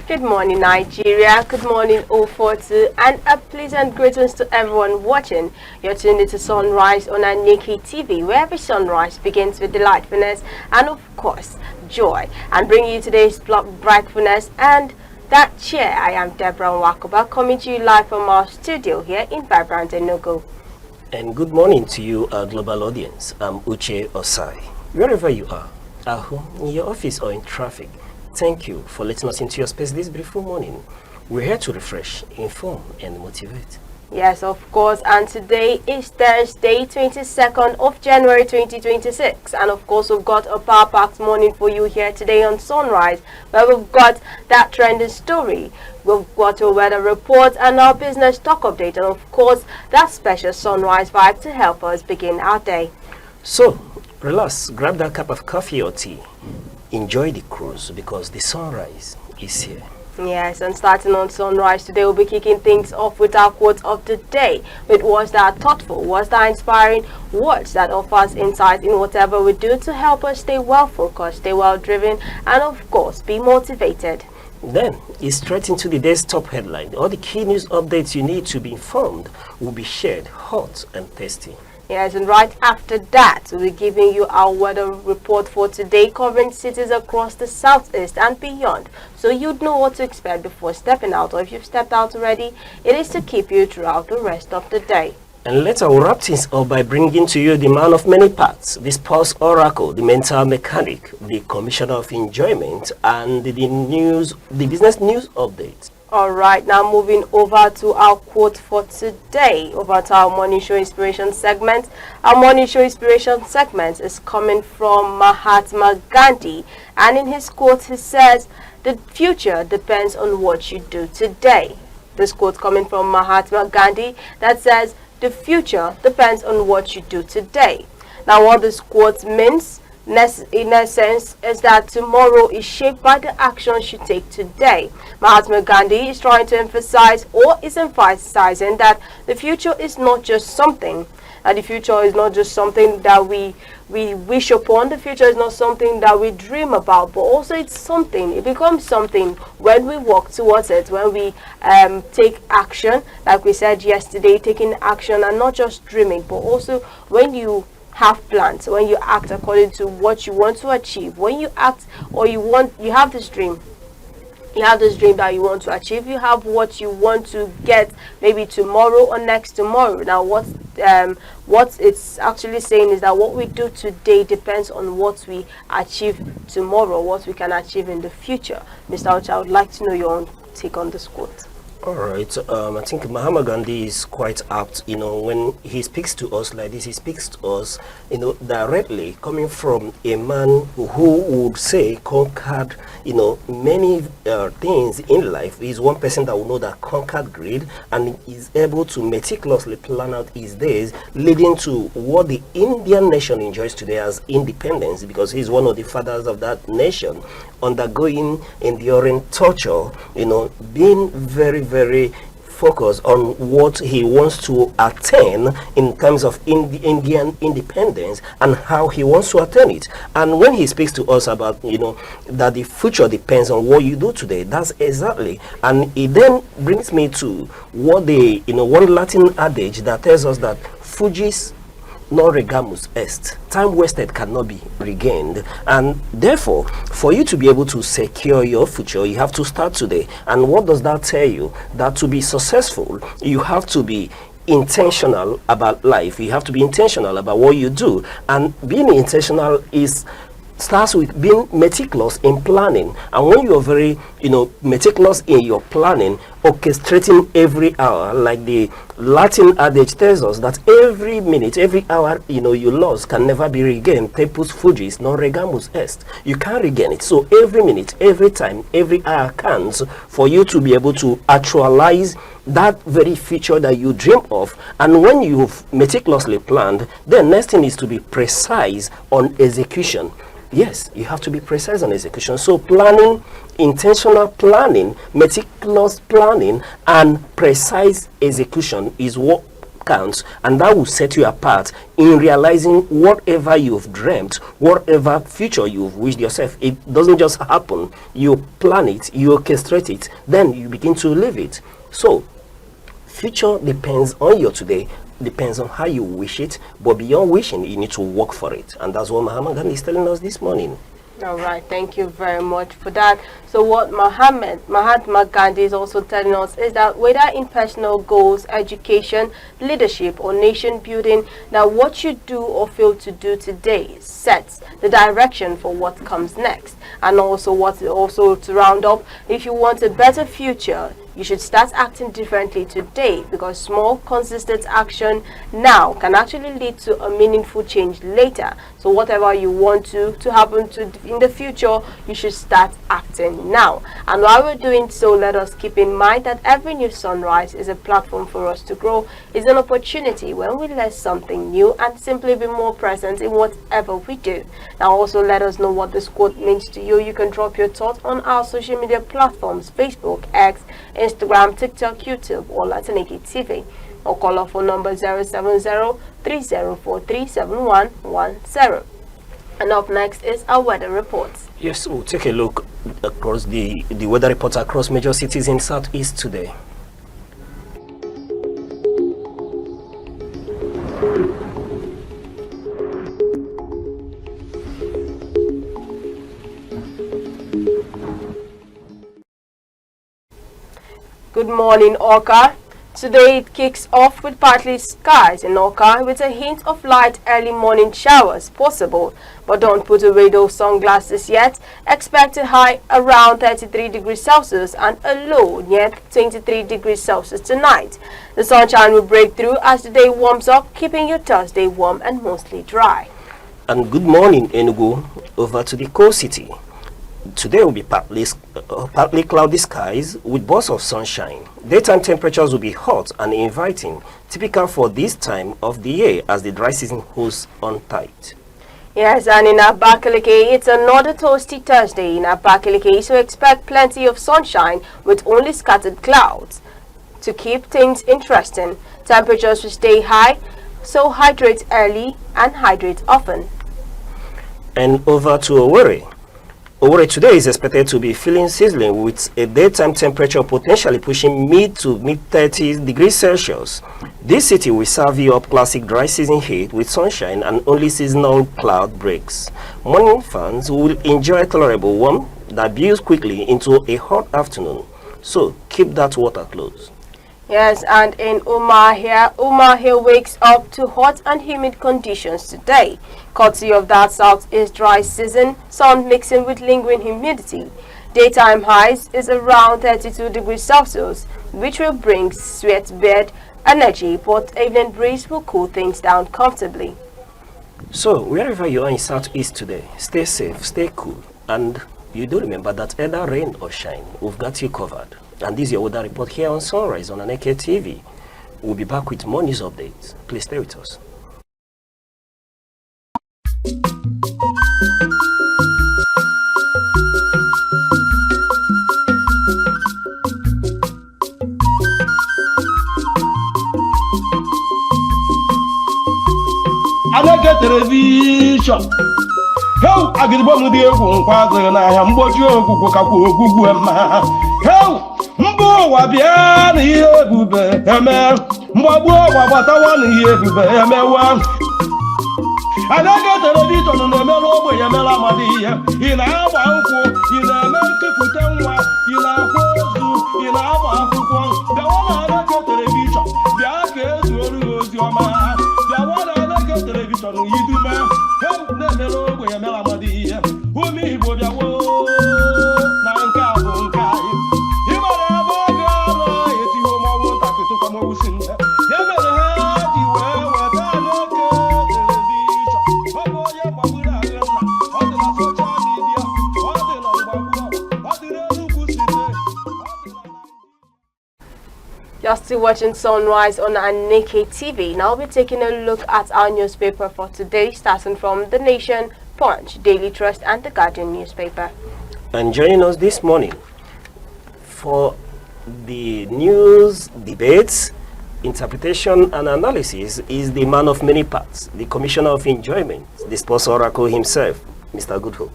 Good morning, Nigeria. Good morning, 042, and a pleasant greetings to everyone watching. You're tuned into Sunrise on ANEKE TV, where every sunrise begins with delightfulness and, of course, joy. And bringing you today's brightfulness and that cheer. I am Deborah Wakoba, coming to you live from our studio here in Vibrant Enugu. And good morning to you, our global audience. I'm Uche Osai. Wherever you are, at home, in your office or in traffic, thank you for letting us into your space this beautiful morning. We're here to refresh, inform, and motivate. Yes, of course, and today is Thursday, 22nd of January 2026. And of course, we've got a power-packed morning for you here today on Sunrise, where we've got that trending story. We've got a weather report and our business talk update, and of course, that special Sunrise vibe to help us begin our day. So, relax, grab that cup of coffee or tea. Enjoy the cruise because the sunrise is here. Yes, and starting on Sunrise today, we'll be kicking things off with our quote of the day, with words that are thoughtful, words that are inspiring, words that offers insight in whatever we do to help us stay well focused, stay well driven, and of course be motivated. Then, it's straight into the day's top headline. All the key news updates you need to be informed will be shared, hot and tasty. Yes, and right after that, we'll be giving you our weather report for today, covering cities across the southeast and beyond, so you'd know what to expect before stepping out, or if you've stepped out already, it is to keep you throughout the rest of the day. And later we'll wrap things up by bringing to you the man of many parts, the sports oracle, the mental mechanic, the commissioner of enjoyment, and the business news updates. All right, now moving over to our quote for today, over to our Morning Show Inspiration segment. Our Morning Show Inspiration segment is coming from Mahatma Gandhi, and in his quote he says, "The future depends on what you do today." This quote coming from Mahatma Gandhi that says, "The future depends on what you do today." Now what this quote means, in essence, is that tomorrow is shaped by the actions you take today. Mahatma Gandhi is trying to emphasize, or is emphasizing, that the future is not just something. The future is not just something that we wish upon. The future is not something that we dream about, but also it's something. It becomes something when we work towards it, when we take action, like we said yesterday, taking action and not just dreaming, but also when you have plans, when you act according to what you want to achieve, when you act or you have this dream that you want to achieve, you have what you want to get maybe tomorrow or next tomorrow. Now what it's actually saying is that what we do today depends on what we achieve tomorrow, what we can achieve in the future. Mr. Ocha, I would like to know your own take on this quote. All right, I think Mahatma Gandhi is quite apt, when he speaks to us like this, he speaks to us, directly coming from a man who would say conquered, many things in life. He's one person that will know that conquered greed and is able to meticulously plan out his days, leading to what the Indian nation enjoys today as independence, because he's one of the fathers of that nation, enduring torture, being very, very focused on what he wants to attain in terms of Indian independence and how he wants to attain it. And when he speaks to us about, that the future depends on what you do today, that's exactly. And it then brings me to what one Latin adage that tells us that fugis non regamus est. Time wasted cannot be regained, and therefore for you to be able to secure your future, you have to start today. And what does that tell you? That to be successful, you have to be intentional about life. You have to be intentional about what you do, and being intentional starts with being meticulous in planning. And when you're very meticulous in your planning, orchestrating every hour, like the Latin adage tells us, that every minute, every hour you lost can never be regained. Tempus fugis non regamus est. You can't regain it. So every minute, every time, every hour counts for you to be able to actualize that very future that you dream of. And when you've meticulously planned, the next thing is to be precise on execution. Yes, you have to be precise on execution. So planning, intentional planning, meticulous planning, and precise execution is what counts, and that will set you apart in realizing whatever you've dreamt, whatever future you've wished yourself. It doesn't just happen. You plan it, you orchestrate it, then you begin to live it. So future depends on your today, depends on how you wish it, but beyond wishing, you need to work for it. And that's what Mahatma Gandhi is telling us this morning. All right, thank you very much for that. So what Mahatma Gandhi is also telling us is that whether in personal goals, education, leadership, or nation building, that what you do or fail to do today sets the direction for what comes next. And also to round up, if you want a better future, you should start acting differently today, because small, consistent action now can actually lead to a meaningful change later. So whatever you want to happen in the future, you should start acting now. And while we're doing so, let us keep in mind that every new sunrise is a platform for us to grow. It's an opportunity when we learn something new and simply be more present in whatever we do. Now also let us know what this quote means to you. You can drop your thoughts on our social media platforms: Facebook, X, Instagram, TikTok, YouTube, or ANEKE TV, or call our phone number 070-3043-7110. And up next is our weather report. Yes, we'll take a look across the weather report across major cities in Southeast today. Good morning, Oka. Today it kicks off with partly skies in Oka with a hint of light early morning showers possible. But don't put away those sunglasses yet. Expect a high around 33 degrees Celsius and a low near 23 degrees Celsius tonight. The sunshine will break through as the day warms up, keeping your Thursday warm and mostly dry. And good morning, Enugu. Over to the core city. Today will be partly cloudy skies with bursts of sunshine. Daytime temperatures will be hot and inviting, typical for this time of the year as the dry season holds on tight. Yes, and in Abakaliki, it's another toasty Thursday in Abakaliki, so expect plenty of sunshine with only scattered clouds to keep things interesting. Temperatures will stay high, so hydrate early and hydrate often. And over to Owerri. Owerri today is expected to be feeling sizzling with a daytime temperature potentially pushing mid to mid 30 degrees Celsius. This city will serve you up classic dry season heat with sunshine and only seasonal cloud breaks. Morning fans will enjoy a tolerable warmth that builds quickly into a hot afternoon. So keep that water close. Yes, and in Umahia wakes up to hot and humid conditions today. Courtesy of that southeast dry season, sun mixing with lingering humidity. Daytime highs is around 32 degrees Celsius, which will bring sweatbed energy, but evening breeze will cool things down comfortably. So, wherever you are in Southeast today, stay safe, stay cool, and you do remember that either rain or shine, we've got you covered. And this is your weather report here on Sunrise on ANEKE TV. We'll be back with more news updates. Please stay with us. ANEKE television. How I get one of the father and I am what you go How Mbo Wabian here, Bube, Mbo Wabatawan here, Bube, ANEKE television on the Melo, Yamela Madia, in our uncle, in America, Putanwa, in our Hozu, in our uncle, the one ANEKE television, the Arcades, your man, the one ANEKE television, you do man, help the Melo, Yamela Madia, who me, Bodia, Nanka, Bunkai, you might have a girl, if you want to come over, you better have you what You're still watching Sunrise on ANEKE TV. Now we're taking a look at our newspaper for today, starting from The Nation, Punch, Daily Trust, and The Guardian newspaper. And joining us this morning for the news debates, interpretation and analysis is the man of many parts, the commissioner of enjoyment, the sports oracle himself, Mr. Goodhope.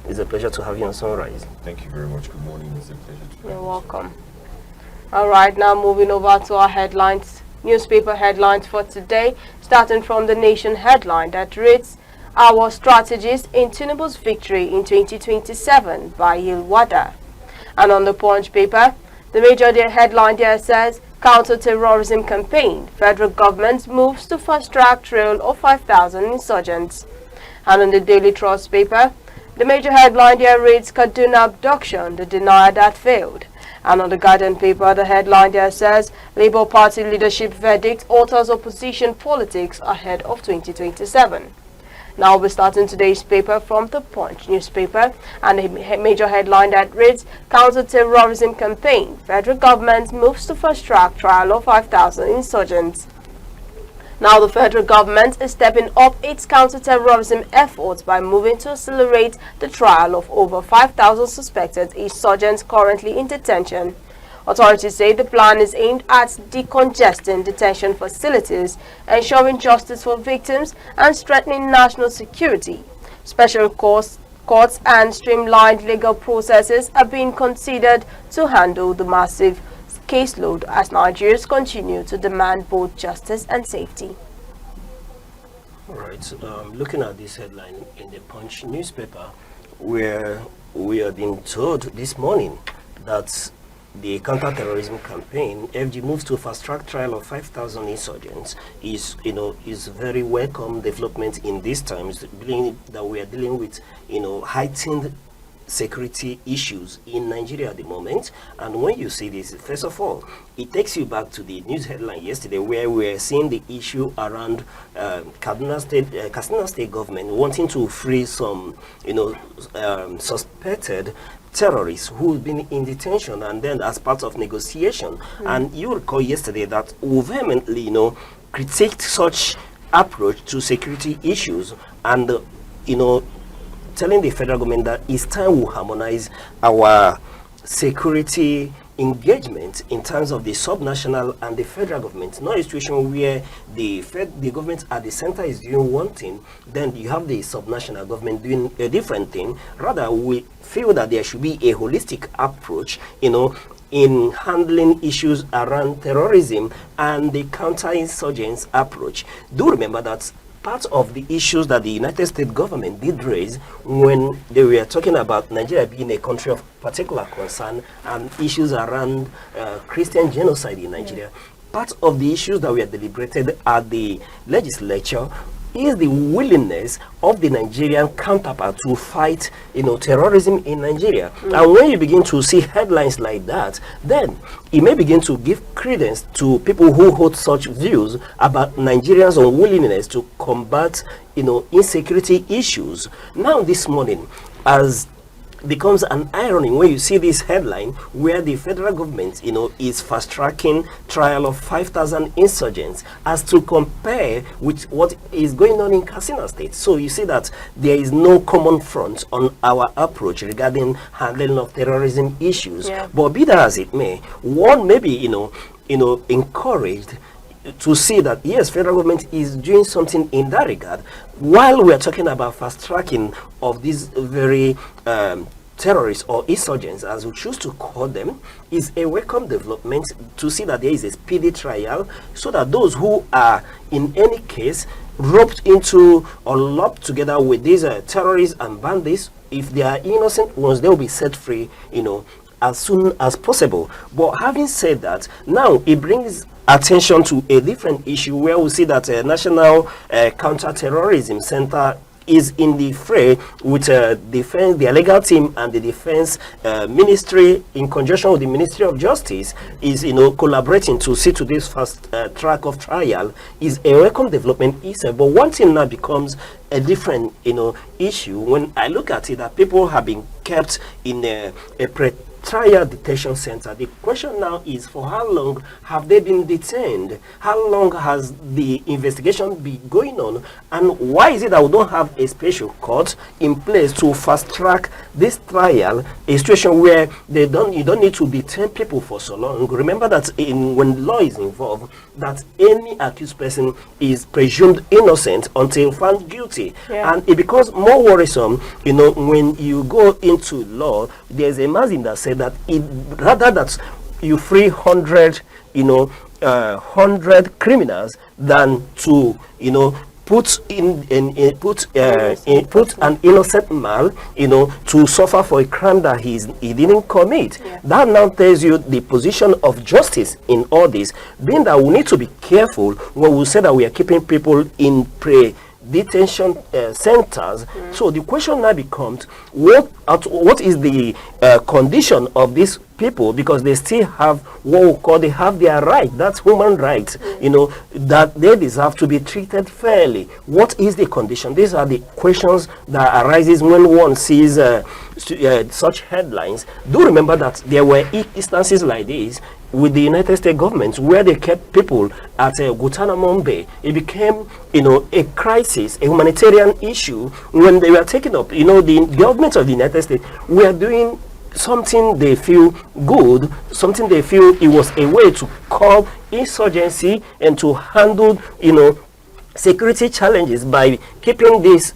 It's a pleasure to have you on Sunrise. Thank you very much. Good morning. It's a pleasure to You're welcome. All right, now moving over to our headlines, newspaper headlines for today, starting from the Nation headline that reads, "Our strategies in Tinubu's victory in 2027 by Yilwada." And on the Punch paper, the major headline there says, "Counter-terrorism campaign, federal government moves to fast-track trail of 5,000 insurgents." And on the Daily Trust paper, the major headline there reads, "Kaduna abduction, the denial that failed." And on the Guardian paper, the headline there says, "Labour Party leadership verdict alters opposition politics ahead of 2027. Now we're starting today's paper from the Punch newspaper, and a major headline that reads, "Counter-terrorism campaign, federal government moves to fast-track trial of 5,000 insurgents." Now the federal government is stepping up its counter-terrorism efforts by moving to accelerate the trial of over 5,000 suspected insurgents currently in detention. Authorities say the plan is aimed at decongesting detention facilities, ensuring justice for victims, and strengthening national security. Special courts and streamlined legal processes are being considered to handle the massive caseload as Nigerians continue to demand both justice and safety. All right, looking at this headline in the Punch newspaper, where we are being told this morning that the counter-terrorism campaign, FG moves to fast-track trial of 5,000 insurgents, is very welcome development in these times, being that we are dealing with heightened security issues in Nigeria at the moment. And when you see this, first of all, it takes you back to the news headline yesterday where we were seeing the issue around Kaduna State government wanting to free some suspected terrorists who've been in detention, and then as part of negotiation. And you recall yesterday that we vehemently critiqued such approach to security issues, and telling the federal government that it's time we harmonize our security engagement in terms of the subnational and the federal government. Not a situation where the government at the center is doing one thing, then you have the subnational government doing a different thing. Rather, we feel that there should be a holistic approach, in handling issues around terrorism and the counterinsurgents approach. Do remember that part of the issues that the United States government did raise when they were talking about Nigeria being a country of particular concern and issues around Christian genocide in Nigeria. Part of the issues that were deliberated at the legislature is the willingness of the Nigerian counterpart to fight, terrorism in Nigeria. And when you begin to see headlines like that, then it may begin to give credence to people who hold such views about Nigerians' unwillingness to combat, insecurity issues. Now, this morning, as becomes an irony when you see this headline where the federal government, is fast-tracking trial of 5,000 insurgents as to compare with what is going on in Katsina State. So you see that there is no common front on our approach regarding handling of terrorism issues. Yeah. But be that as it may, one may be, encouraged to see that yes, federal government is doing something in that regard, while we are talking about fast tracking of these very terrorists or insurgents, as we choose to call them, is a welcome development to see that there is a speedy trial, so that those who are in any case roped into or lumped together with these terrorists and bandits, if they are innocent ones, they will be set free, as soon as possible. But having said that, now it brings attention to a different issue where we see that National Counter-Terrorism Center is in the fray with defense, the legal team, and the defense ministry, in conjunction with the Ministry of Justice, is collaborating to see to this fast track of trial. Is a welcome development, but one thing now becomes a different issue when I look at it, that people have been kept in a trial detention center. The question now is, for how long have they been detained? How long has the investigation been going on? And why is it that we don't have a special court in place to fast track this trial, a situation where you don't need to detain people for so long? Remember that when law is involved, that any accused person is presumed innocent until found guilty. And it becomes more worrisome, when you go into law. There's a maxim that said that rather that you free 100 criminals than to put an innocent man to suffer for a crime that he didn't commit. That now tells you the position of justice in all this, being that we need to be careful when we say that we are keeping people in detention centers. So the question now becomes, what is the condition of these people, because they still have what we call, they have their right, that's human rights, that they deserve to be treated fairly. What is the condition? These are the questions that arises when one sees such headlines. Do remember that there were instances like this with the United States government where they kept people at Guantanamo Bay. It became, a crisis, a humanitarian issue when they were taken up. The government of the United States were doing something they feel good, something they feel it was a way to curb insurgency and to handle, security challenges by keeping these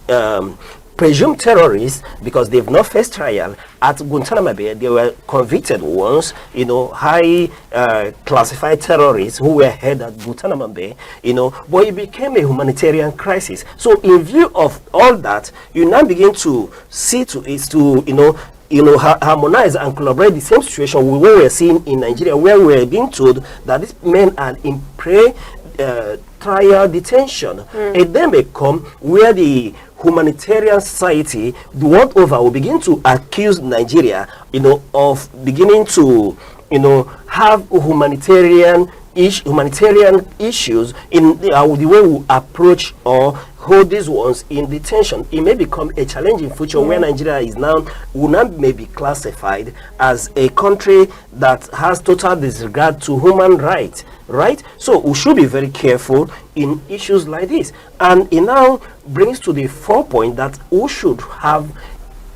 presumed terrorists, because they've not faced trial at Guantanamo Bay. They were convicted once, high classified terrorists who were held at Guantanamo Bay, but it became a humanitarian crisis. So in view of all that, you now begin to see to it to, harmonize and collaborate the same situation with what we're seeing in Nigeria, where we're being told that these men are in trial detention. And then may come where the humanitarian society, the world over, will begin to accuse Nigeria, of beginning to, have humanitarian issues in the way we approach or hold these ones in detention. It may become a challenge in future where Nigeria will now be classified as a country that has total disregard to human rights, right? So we should be very careful in issues like this. And it now brings to the 4-point that we should have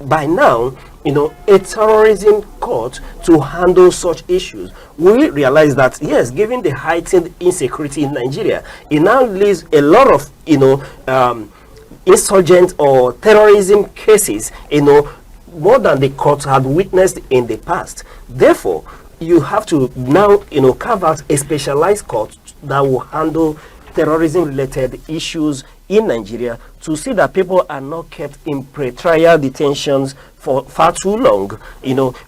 by now, a terrorism court to handle such issues. We realize that, yes, given the heightened insecurity in Nigeria, it now leaves a lot of, insurgent or terrorism cases, more than the court had witnessed in the past. Therefore, you have to now, carve out a specialized court that will handle terrorism-related issues in Nigeria, to see that people are not kept in pre-trial detentions for far too long,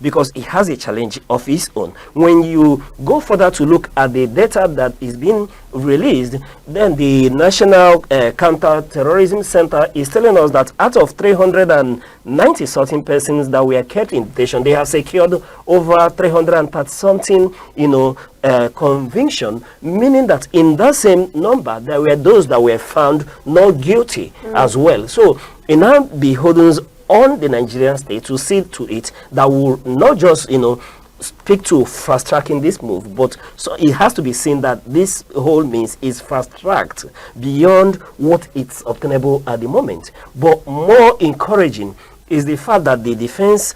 because it has a challenge of its own. When you go further to look at the data that is being released, then the National Counter-Terrorism Center is telling us that out of 390 something persons that were kept in detention, they have secured over 330 something, conviction, meaning that in that same number, there were those that were found not guilty as well. So it now beholdens on the Nigerian state to see to it that will not just, speak to fast-tracking this move, but so it has to be seen that this whole means is fast-tracked beyond what it's obtainable at the moment. But more encouraging is the fact that the defense,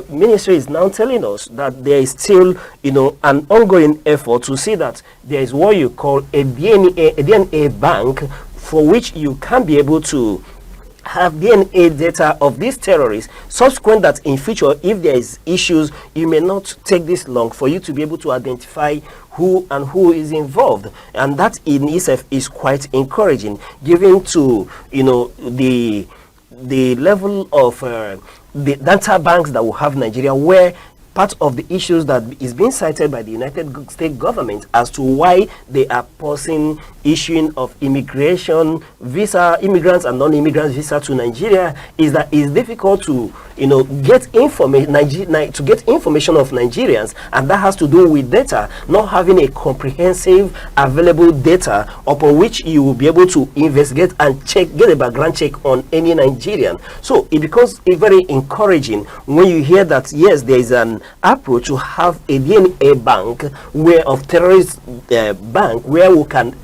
ministry is now telling us that there is still, an ongoing effort to see that there is what you call a DNA bank, for which you can be able to have DNA data of these terrorists, subsequent that in future, if there is issues, it may not take this long for you to be able to identify who is involved. And that in itself is quite encouraging, given to, the level of the data banks that we have in Nigeria, where part of the issues that is being cited by the United States government as to why they are pausing issuing of immigrants and non-immigrants visa to Nigeria is that it's difficult to get information of Nigerians, and that has to do with data, not having a comprehensive available data upon which you will be able to investigate and get a background check on any Nigerian. So it becomes very encouraging when you hear that, yes, there is an approach to have a DNA bank terrorist bank where we can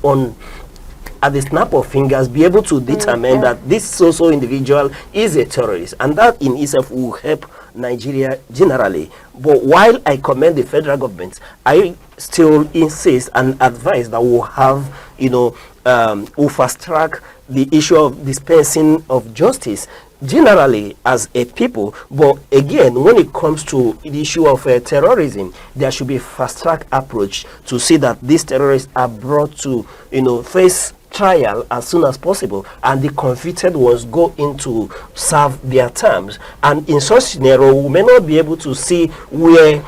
at the snap of fingers be able to determine that this so-so individual is a terrorist, and that in itself will help Nigeria generally. But while I commend the federal government, I still insist and advise that we'll have, we'll fast track the issue of dispensing of justice generally as a people. But again, when it comes to the issue of terrorism, there should be a fast track approach to see that these terrorists are brought to face trial as soon as possible, and the convicted ones go into serve their terms. And in such scenario, we may not be able to see where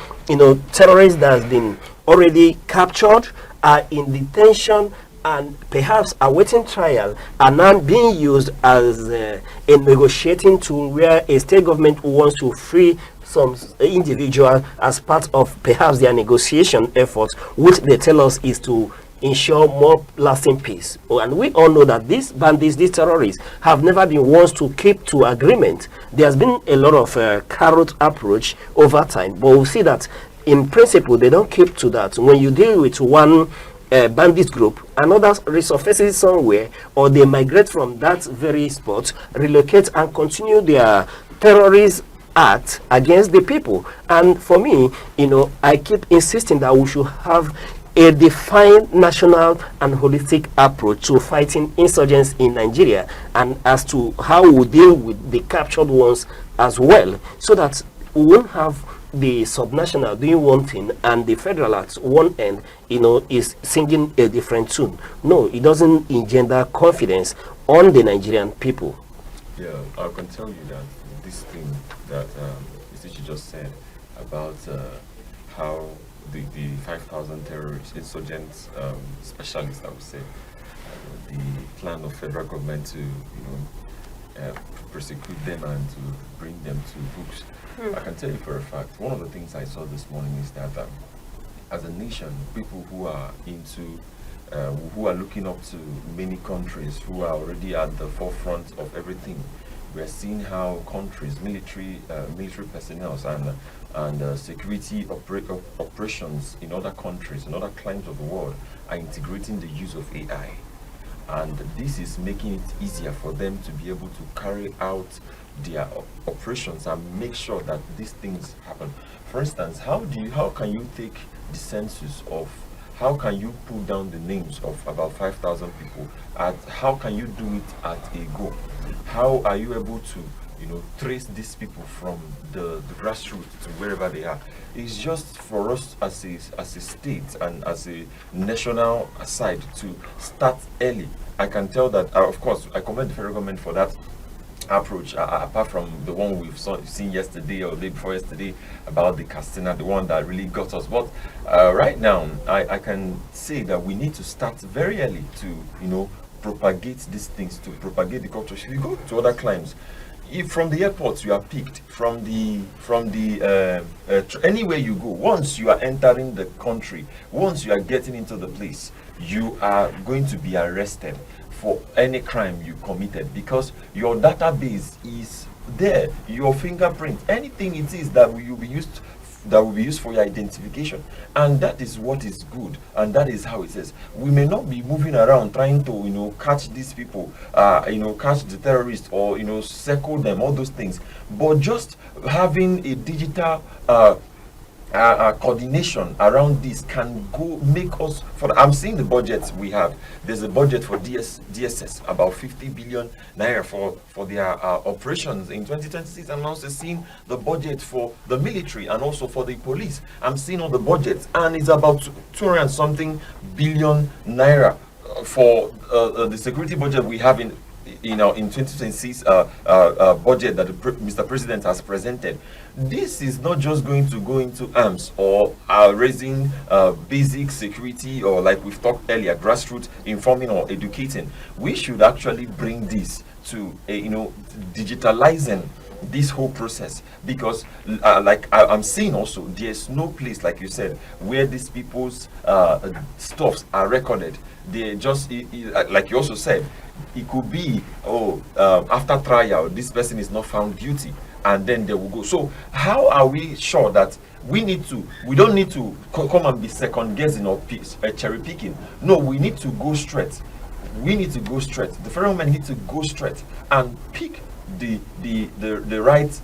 terrorists that has been already captured are in detention and perhaps awaiting trial are now being used as a negotiating tool, where a state government wants to free some individual as part of perhaps their negotiation efforts, which they tell us is to ensure more lasting peace. And we all know that these bandits, these terrorists, have never been ones to keep to agreement. There has been a lot of carrot approach over time, but we'll see that in principle they don't keep to that. When you deal with one bandit group, another resurfaces somewhere, or they migrate from that very spot, relocate and continue their terrorist act against the people. And for me, I keep insisting that we should have a defined national and holistic approach to fighting insurgents in Nigeria, and as to how we deal with the captured ones as well, so that we won't have the subnational doing one thing and the federal at one end is singing a different tune. No, it doesn't engender confidence on the Nigerian people. Yeah, I can tell you that this thing that you just said about how the 5,000 terrorist insurgents specialists, I would say, the plan of federal government to prosecute them and to bring them to books. I can tell you for a fact, one of the things I saw this morning is that as a nation, people who are who are looking up to many countries who are already at the forefront of everything, we are seeing how countries, military personnel and security operations in other countries, in other climes of the world, are integrating the use of AI. And this is making it easier for them to be able to carry out their operations and make sure that these things happen. For instance, how can you take the census of, how can you pull down the names of about 5,000 people? How can you do it at a go? How are you able to trace these people from the grassroots to wherever they are? It's just for us as a state and as a national side to start early. I can tell that, of course, I commend the federal government for that approach, apart from the one we've seen yesterday or the day before yesterday about the Castina, the one that really got us. But right now, I can say that we need to start very early to, propagate these things, to propagate the culture. If you go to other climes, if from the airports you are picked, from the anywhere you go, once you are entering the country, once you are getting into the place, you are going to be arrested for any crime you committed, because your database is there, your fingerprint, anything it is that will be used for your identification. And that is what is good, and that is how it is. We may not be moving around trying to catch these people, catch the terrorists, or circle them, all those things, but just having a digital coordination around this can go make us. I'm seeing the budgets we have. There's a budget for DSS, about 50 billion naira for their operations in 2026. I'm also seeing the budget for the military and also for the police. I'm seeing all the budgets, and it's about 200 and something billion naira for the security budget we have in 2026 budget that Mr. President has presented. This is not just going to go into arms or raising basic security, or like we've talked earlier, grassroots informing or educating. We should actually bring this to digitalizing this whole process, because like I'm seeing also, there's no place, like you said, where these people's stuffs are recorded. They just like you also said, it could be after trial this person is not found guilty, and then they will go. So how are we sure that we don't need to come and be second guessing or cherry picking? No, we need to go straight. The federal government needs to go straight and pick the right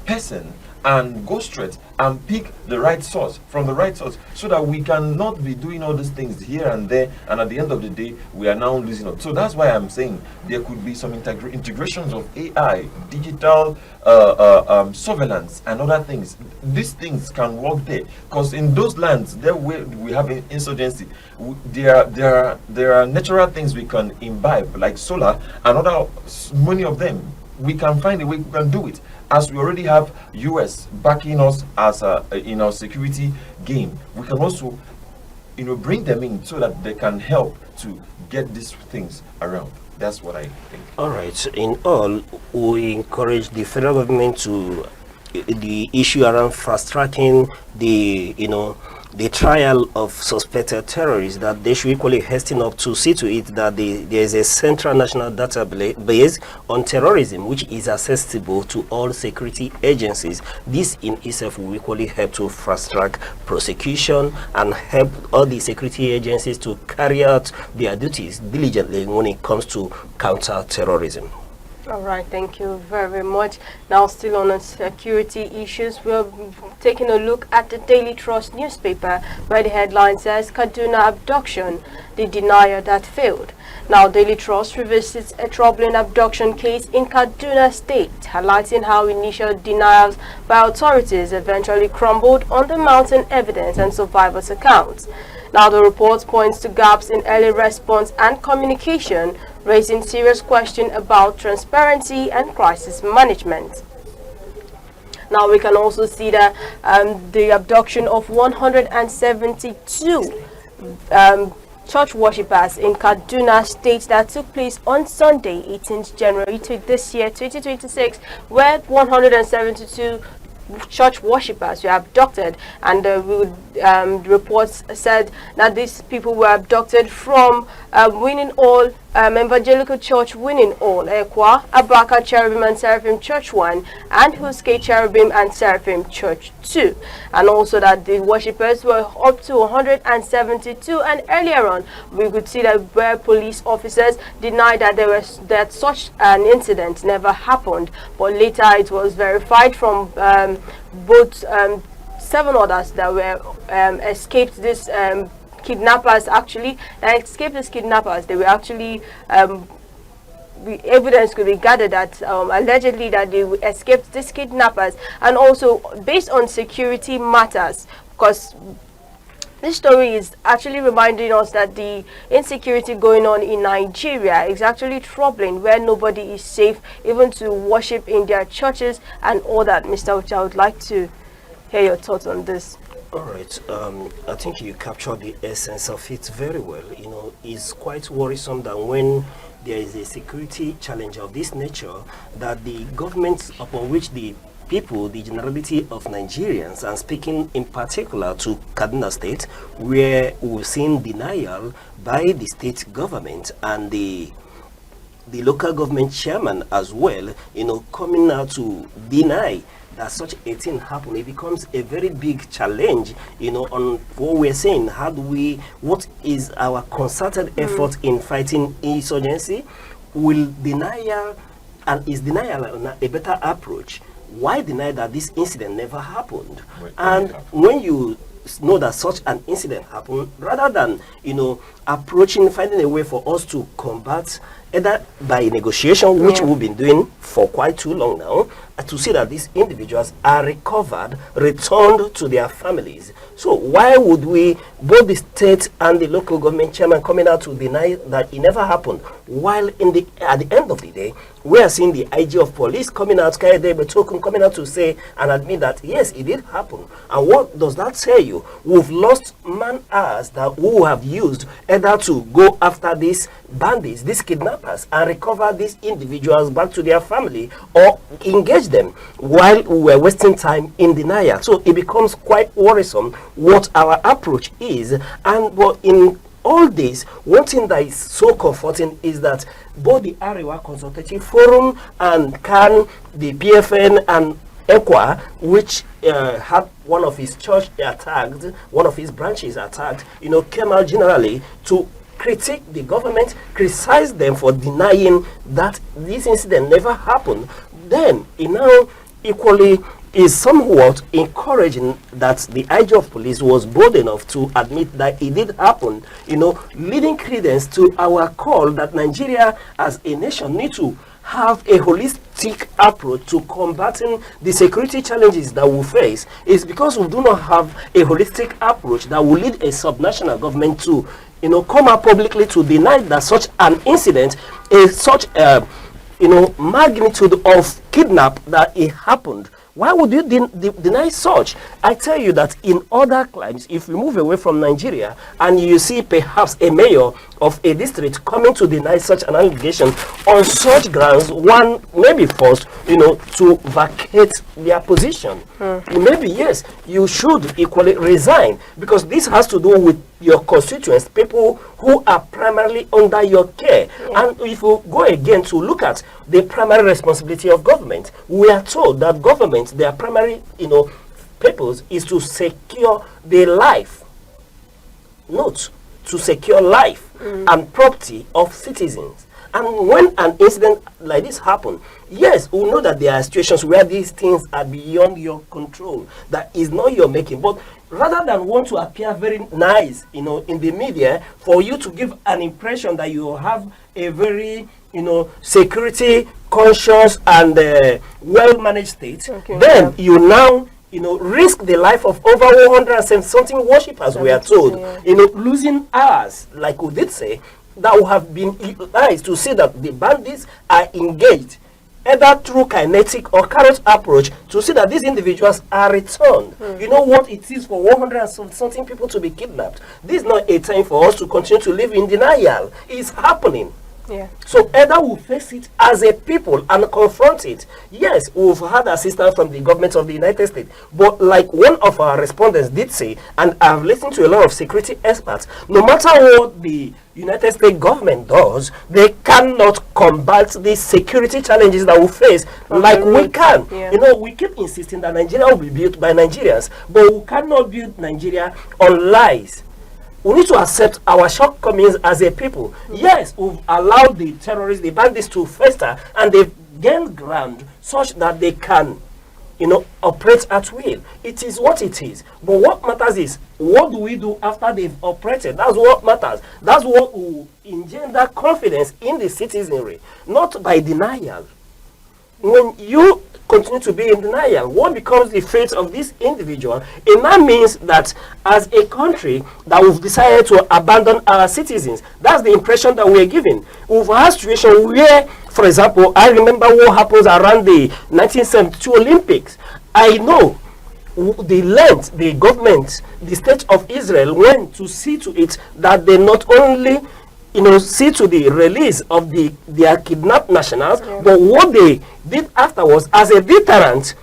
person and go straight and pick the right source from the right source, so that we cannot be doing all these things here and there, and at the end of the day we are now losing out. So that's why I'm saying there could be some integrations of AI, digital surveillance and other things. These things can work there, because in those lands there where we have insurgency, there are natural things we can imbibe, like solar and other, many of them. We can find a way, we can do it, as we already have US backing us as in our security game. We can also, bring them in so that they can help to get these things around. That's what I think. All right. In all, we encourage the federal government to the issue around fast tracking the trial of suspected terrorists, that they should equally hasten up to see to it that there is a central national database on terrorism which is accessible to all security agencies. This in itself will equally help to fast track prosecution and help all the security agencies to carry out their duties diligently when it comes to counter-terrorism. All right, thank you very much. Now, still on the security issues, we're taking a look at the Daily Trust newspaper, where the headline says, Kaduna abduction, the denier that failed. Now, Daily Trust revisits a troubling abduction case in Kaduna State, highlighting how initial denials by authorities eventually crumbled on the mounting evidence and survivors' accounts. Now, the report points to gaps in early response and communication, raising serious questions about transparency and crisis management. Now, we can also see that the abduction of 172 church worshippers in Kaduna State that took place on Sunday, 18th January this year, 2026, where 172 church worshippers were abducted, and reports said that these people were abducted from Winning All Evangelical Church Winning All, Ekwa, Abaka Cherubim and Seraphim Church 1, and Huske Cherubim and Seraphim Church 2, and also that the worshippers were up to 172. And earlier on, we could see that where police officers denied that such an incident never happened, but later it was verified from both 7 others that were escaped this kidnappers. Actually, escaped these kidnappers. They were actually evidence could be gathered that allegedly that they escaped these kidnappers, and also based on security matters, because this story is actually reminding us that the insecurity going on in Nigeria is actually troubling, where nobody is safe even to worship in their churches and all that. Mr. Ucha, I would like to hear your thoughts on this. All right. I think you captured the essence of it very well. It's quite worrisome that when there is a security challenge of this nature, that the government upon which the people, the generality of Nigerians, and speaking in particular to Kaduna State, where we've seen denial by the state government and the local government chairman as well, coming out to deny that such a thing happened. It becomes a very big challenge, on what we're saying. What is our concerted effort in fighting insurgency? Is denial a better approach? Why deny that this incident never happened? When you know that such an incident happened, rather than finding a way for us to combat either by negotiation, which we've been doing for quite too long now, to see that these individuals are recovered, returned to their families. So why would we, both the state and the local government chairman, coming out to deny that it never happened, while at the end of the day, we are seeing the IG of police coming out, coming out to say and admit that yes, it did happen. And what does that tell you? We've lost man-hours that we have used either to go after these bandits, these kidnappers, and recover these individuals back to their family, or engage them, while we were wasting time in denial. So it becomes quite worrisome what our approach is. And in all this, one thing that is so comforting is that both the Arewa Consultative Forum and CAN, the PFN and EQUA, which had one of his church attacked, one of his branches attacked, came out generally to critique the government, criticize them for denying that this incident never happened. Then it now equally is somewhat encouraging that the IG of police was bold enough to admit that it did happen, leading credence to our call that Nigeria as a nation need to have a holistic approach to combating the security challenges that we face. Is because we do not have a holistic approach that will lead a subnational government to come out publicly to deny that such an incident is such magnitude of kidnap that it happened. Why would you deny such? I tell you that in other climes, if we move away from Nigeria and you see perhaps a mayor of a district coming to deny such an allegation on such grounds, one may be forced, to vacate their position. Maybe, yes, you should equally resign, because this has to do with your constituents, people who are primarily under your care. And if you go again to look at the primary responsibility of government, we are told that government, their primary, purpose is to secure the life, not to secure life and property of citizens. And when an incident like this happens, yes, we know that there are situations where these things are beyond your control, that is not your making. But rather than want to appear very nice, in the media, for you to give an impression that you have a very, security conscious and well-managed state, then you now risk the life of over 100 and something worshippers, we are told, losing hours, like we did say, that would have been utilized to see that the bandits are engaged, either through kinetic or carrot approach, to see that these individuals are returned. You know what it is for 100 and something people to be kidnapped? This is not a time for us to continue to live in denial. It's happening. Yeah. So either we face it as a people and confront it. Yes, we've had assistance from the government of the United States, but like one of our respondents did say, and I've listened to a lot of security experts, no matter what the United States government does, they cannot combat these security challenges that we face like we can. Yeah. We keep insisting that Nigeria will be built by Nigerians, but we cannot build Nigeria on lies. We need to accept our shortcomings as a people. Yes, we've allowed the terrorists, the bandits to fester, and they've gained ground such that they can, operate at will. It is what it is. But what matters is, what do we do after they've operated? That's what matters. That's what will engender confidence in the citizenry, not by denial. When you continue to be in denial, what becomes the fate of this individual? And that means that as a country that we've decided to abandon our citizens. That's the impression that we're giving. We've had situations where, for example, I remember what happens around the 1972 Olympics. I know the government, the state of Israel went to see to it that they not only see to the release of their kidnapped nationals, but what they did afterwards as a deterrent,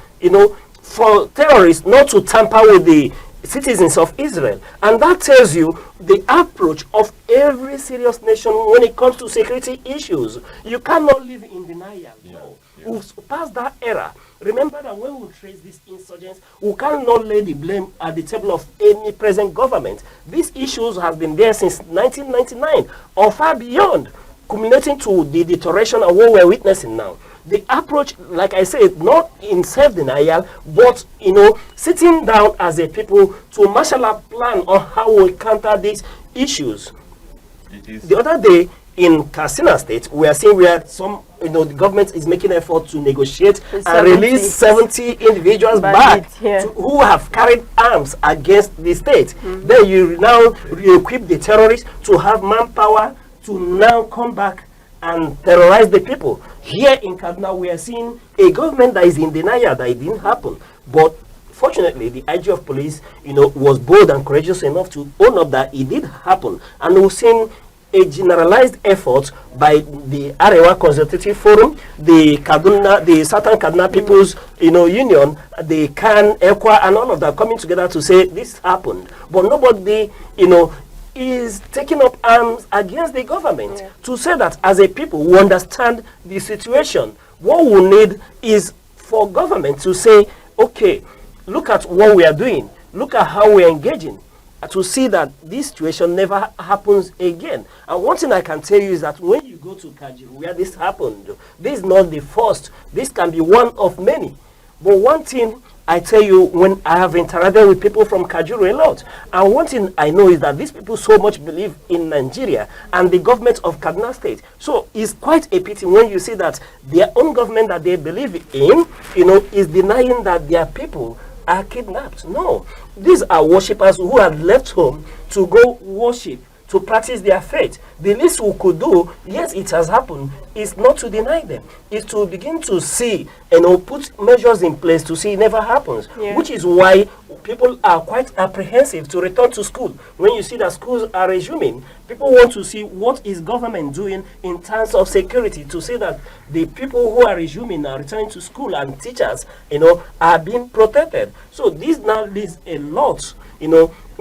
for terrorists not to tamper with the citizens of Israel. And that tells you the approach of every serious nation when it comes to security issues. You cannot live in denial. No. We've passed that era. Remember that when we trace these insurgents, we cannot lay the blame at the table of any present government. These issues have been there since 1999 or far beyond, culminating to the deterioration of what we're witnessing now. The approach, like I said, not in self-denial, but, sitting down as a people to marshal a plan on how we counter these issues. The other day in Katsina State, we are seeing where some, the government is making effort to negotiate and release 70 individuals back who have carried arms against the state. Then you now re-equip the terrorists to have manpower to now come back and terrorize the people. Here in Kaduna, we are seeing a government that is in denial that it didn't happen. But fortunately, the IG of police, was bold and courageous enough to own up that it did happen. And we've seen a generalized effort by the Arewa Consultative Forum, the Southern Kaduna People's Union, the CAN, EQUA, and all of that coming together to say this happened. But nobody, is taking up arms against the government to say that as a people we understand the situation. What we need is for government to say, okay, look at what we are doing, look at how we are engaging, to see that this situation never happens again. And one thing I can tell you is that when you go to Kajiru, where this happened, this is not the first. This can be one of many. But one thing I tell you, when I have interacted with people from Kajuru a lot, and one thing I know is that these people so much believe in Nigeria and the government of Kaduna State. So it's quite a pity when you see that their own government that they believe in, is denying that their people are kidnapped. No, these are worshippers who have left home to go worship, to practice their faith. The least we could do, yes, it has happened, is not to deny them. Is to begin to see, put measures in place to see it never happens. Yeah. Which is why people are quite apprehensive to return to school. When you see that schools are resuming, people want to see what is government doing in terms of security to see that the people who are resuming are returning to school and teachers, are being protected. So this now leaves a lot, it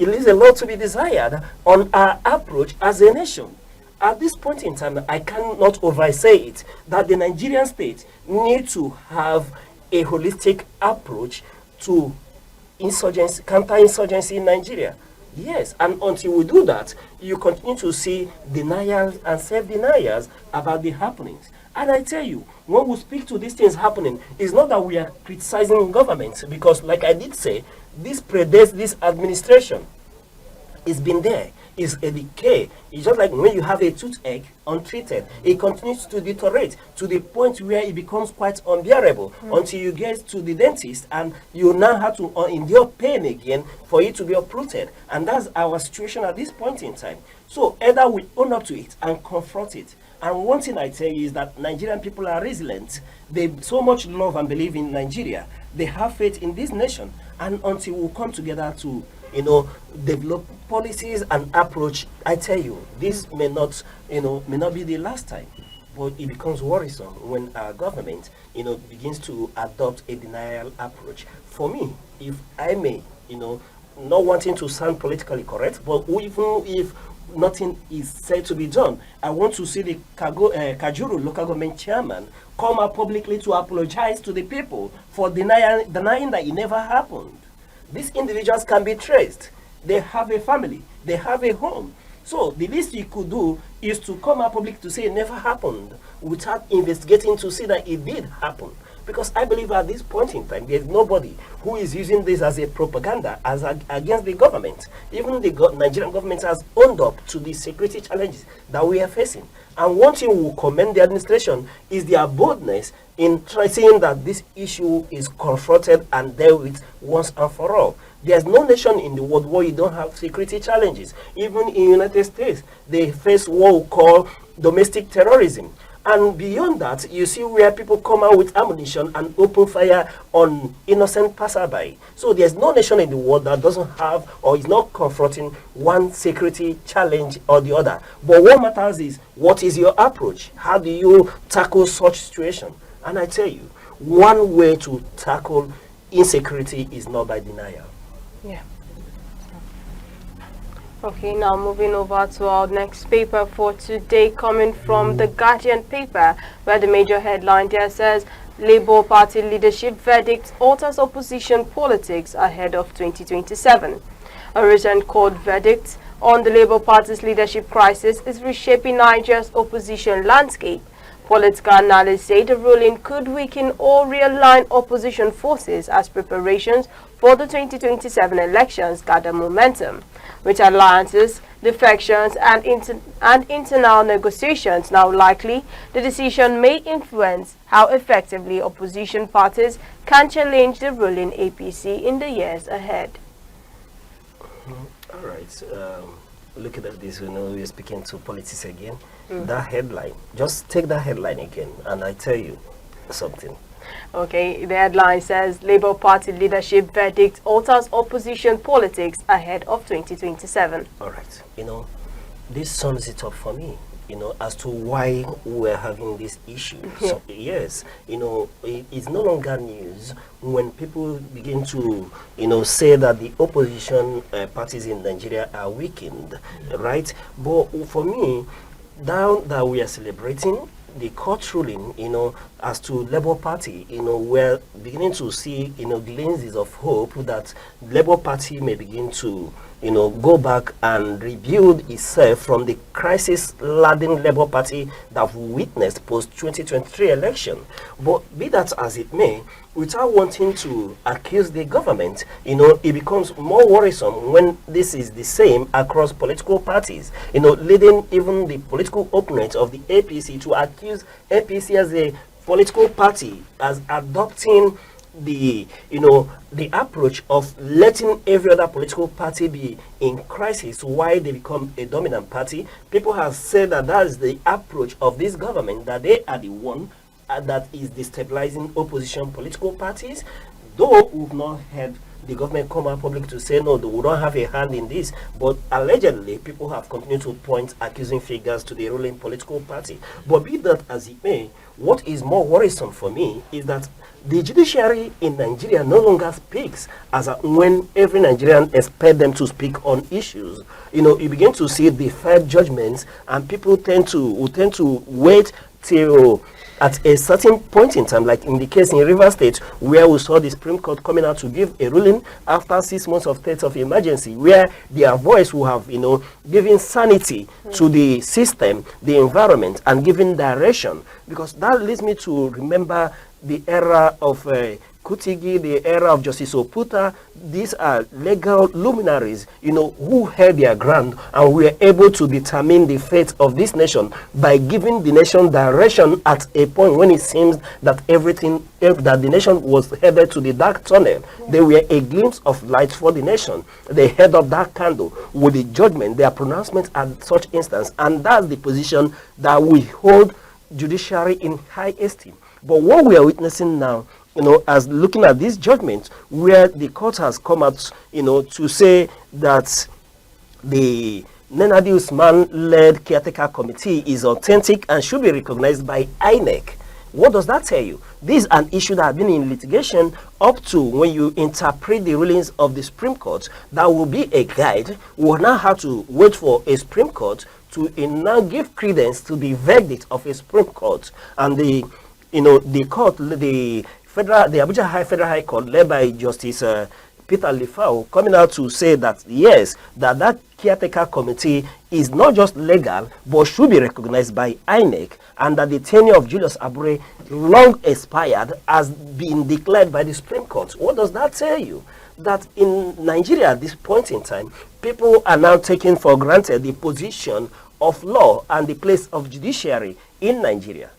leaves a lot to be desired on our approach as a nation. At this point in time, I cannot oversay it, that the Nigerian state need to have a holistic approach to insurgency, counter-insurgency in Nigeria. Yes, and until we do that, you continue to see denials and self-denials about the happenings. And I tell you, when we speak to these things happening, it's not that we are criticizing government, because like I did say, this predates this administration. It's been there. It's a decay. It's just like when you have a toothache untreated, it continues to deteriorate to the point where it becomes quite unbearable until you get to the dentist and you now have to endure pain again for it to be uprooted. And that's our situation at this point in time. So either we own up to it and confront it. And one thing I tell you is that Nigerian people are resilient. They so much love and believe in Nigeria. They have faith in this nation. And until we come together to develop policies and approach, I tell you, this may not be the last time, but it becomes worrisome when our government, begins to adopt a denial approach. For me, if I may, not wanting to sound politically correct, but even if nothing is said to be done, I want to see the Kajuru local government chairman come out publicly to apologize to the people for denying that it never happened. These individuals can be traced. They have a family. They have a home. So the least you could do is to come out public to say it never happened without investigating to see that it did happen. Because I believe at this point in time, there's nobody who is using this as a propaganda against the government. Even the Nigerian government has owned up to the security challenges that we are facing. And one thing we will commend the administration is their boldness in saying that this issue is confronted and dealt with once and for all. There's no nation in the world where you don't have security challenges. Even in the United States, they face what we call domestic terrorism. And beyond that, you see where people come out with ammunition and open fire on innocent passerby. So there's no nation in the world that doesn't have or is not confronting one security challenge or the other. But what matters is, what is your approach? How do you tackle such situation? And I tell you, one way to tackle insecurity is not by denial. Yeah. Okay, now moving over to our next paper for today, coming from the Guardian paper, where the major headline there says, Labour Party leadership verdict alters opposition politics ahead of 2027. A recent court verdict on the Labour Party's leadership crisis is reshaping Nigeria's opposition landscape. Political analysts say the ruling could weaken or realign opposition forces as preparations for the 2027 elections gather momentum. With alliances, defections, and internal negotiations now likely, the decision may influence how effectively opposition parties can challenge the ruling APC in the years ahead. All right. Looking at this, we're speaking to politics again. That headline, just take that headline again, and I tell you something. Okay, the headline says, Labour Party leadership verdict alters opposition politics ahead of 2027. All right. This sums it up for me, as to why we're having this issue. Yeah. So, yes, it's no longer news when people begin to, say that the opposition parties in Nigeria are weakened, right? But for me, now that we are celebrating the court ruling, as to Labour Party, we're beginning to see, glimpses of hope that Labour Party may begin to, go back and rebuild itself from the crisis-laden Labour Party that we witnessed post-2023 election. But be that as it may, without wanting to accuse the government, it becomes more worrisome when this is the same across political parties, leading even the political opponents of the APC to accuse APC as a political party as adopting the approach of letting every other political party be in crisis while they become a dominant party. People have said that is the approach of this government, that they are the one that is destabilizing opposition political parties, though we've not heard the government come out public to say no, we don't have a hand in this, but allegedly people have continued to point accusing figures to the ruling political party. But be that as it may, what is more worrisome for me is that the judiciary in Nigeria no longer speaks as when every Nigerian expects them to speak on issues. You begin to see deferred judgments, and people tend to wait till at a certain point in time, like in the case in Rivers State, where we saw the Supreme Court coming out to give a ruling after 6 months of state of emergency, where their voice will have, given sanity to the system, the environment, and giving direction. Because that leads me to remember the era of Kutigi, the era of Justice Oputa. These are legal luminaries, who held their ground and were able to determine the fate of this nation by giving the nation direction at a point when it seems that that the nation was headed to the dark tunnel. They were a glimpse of light for the nation. They held up that candle with the judgment, their pronouncement at such instance, and that's the position that we hold judiciary in high esteem. But what we are witnessing now, as looking at this judgment, where the court has come out, to say that the Nenadi Usman-led caretaker committee is authentic and should be recognized by ANEKE. What does that tell you? This is an issue that has been in litigation up to when you interpret the rulings of the Supreme Court. That will be a guide. We will now have to wait for a Supreme Court to now give credence to the verdict of a Supreme Court. And the court, the Abuja Federal High Court, led by Justice Peter Lifao, coming out to say that yes, that caretaker committee is not just legal but should be recognized by INEC, and that the tenure of Julius Abure, long expired, has been declared by the Supreme Court. What does that tell you? That in Nigeria at this point in time, people are now taking for granted the position of law and the place of judiciary in Nigeria.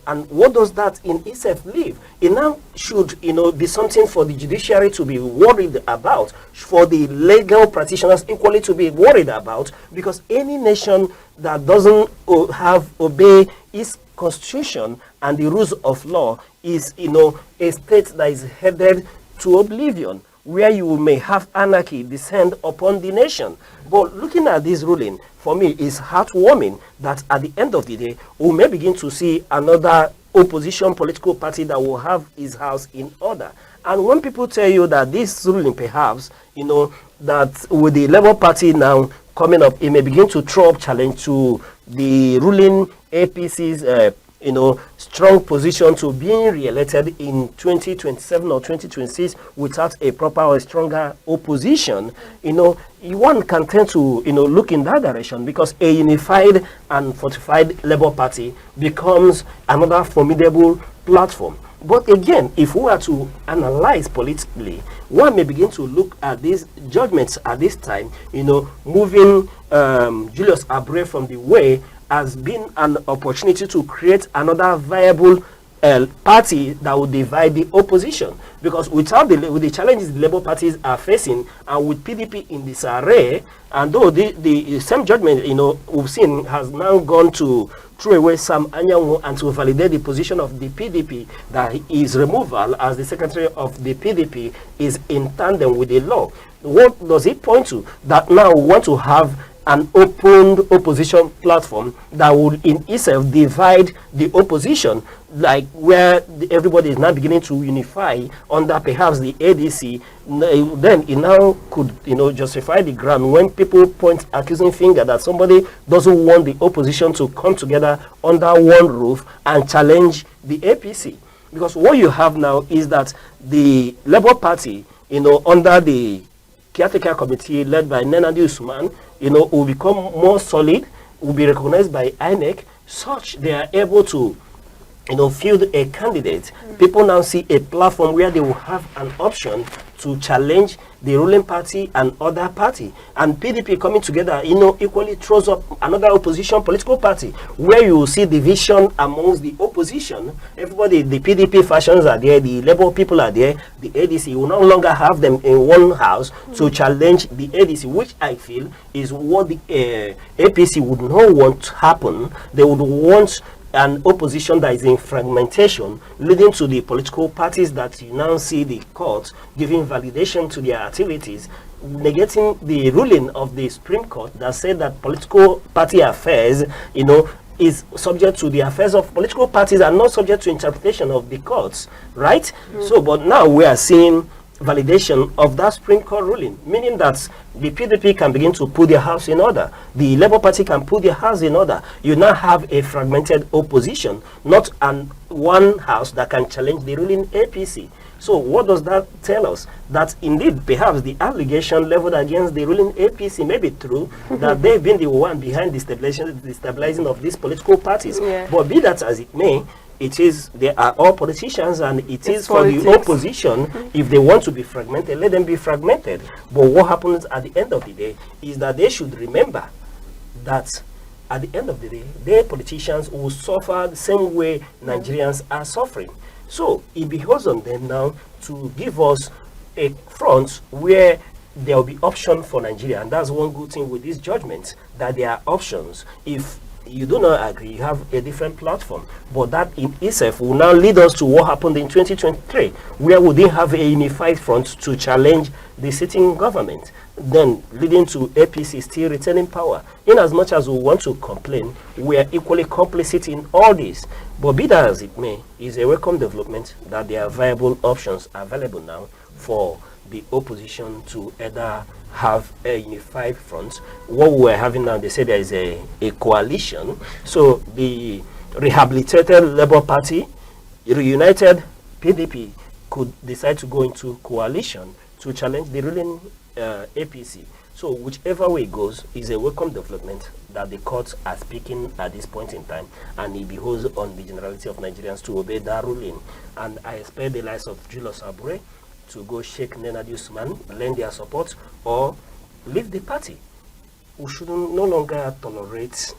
And what does that in itself leave? It now should, be something for the judiciary to be worried about, for the legal practitioners equally to be worried about, because any nation that doesn't obey its constitution and the rules of law is, a state that is headed to oblivion, where you may have anarchy descend upon the nation. But looking at this ruling, for me, is heartwarming that at the end of the day, we may begin to see another opposition political party that will have its house in order. And when people tell you that this ruling perhaps, that with the Labour Party now coming up, it may begin to throw up challenge to the ruling APC's strong position to being re-elected in 2027 or 2026 without a proper or stronger opposition, one can tend to, look in that direction, because a unified and fortified Labour Party becomes another formidable platform. But again, if we are to analyze politically, one may begin to look at these judgments at this time, moving Julius Abure from the way has been an opportunity to create another viable party that will divide the opposition. Because with the challenges the Labour parties are facing, and with PDP in disarray, and though the same judgment we've seen has now gone to throw away Sam Anyanwu and to validate the position of the PDP, that his removal as the secretary of the PDP is in tandem with the law. What does it point to? That now we want to have an open opposition platform that would in itself divide the opposition, like where everybody is now beginning to unify under perhaps the ADC. Then it now could justify the ground when people point accusing finger that somebody doesn't want the opposition to come together under one roof and challenge the APC. Because what you have now is that the Labour Party, under the caretaker committee led by Nenadi Usman, will become more solid, will be recognized by ANEKE, such they are able to field a candidate. People now see a platform where they will have an option to challenge the ruling party and other party. And PDP coming together, equally throws up another opposition political party where you will see division amongst the opposition. Everybody, the PDP factions are there, the Labour people are there, the ADC will no longer have them in one house to challenge the ADC, which I feel is what the APC would not want to happen. They would want an opposition that is in fragmentation, leading to the political parties that you now see the court giving validation to their activities, negating the ruling of the Supreme Court that said that political party affairs, is subject to the affairs of political parties and not subject to interpretation of the courts, right? So, but now we are seeing validation of that Supreme Court ruling, meaning that the PDP can begin to put their house in order. The Labour Party can put their house in order. You now have a fragmented opposition, not one house that can challenge the ruling APC. So what does that tell us? That indeed, perhaps the allegation leveled against the ruling APC may be true, that they've been the one behind the stabilizing of these political parties. Yeah. But be that as it may, they are all politicians, and it's for politics. The opposition, if they want to be fragmented, let them be fragmented. But what happens at the end of the day is that they should remember that at the end of the day, their politicians will suffer the same way Nigerians are suffering. So it behoves on them now to give us a front where there will be option for Nigeria. And that's one good thing with this judgment, that there are options. If you do not agree, you have a different platform. But that in itself will now lead us to what happened in 2023, where we didn't have a unified front to challenge the sitting government, then leading to APC still retaining power. In as much as we want to complain, we are equally complicit in all this. But be that as it may, it's a welcome development that there are viable options available now for the opposition to either have a unified front. What we're having now, they say there is a coalition. So the rehabilitated Labour Party, reunited PDP could decide to go into coalition to challenge the ruling APC. So whichever way it goes is a welcome development that the courts are speaking at this point in time, and it behoves on the generality of Nigerians to obey that ruling. And I expect the likes of Julius Abure to go shake Nenadi Usman, lend their support, or leave the party. We should no longer tolerate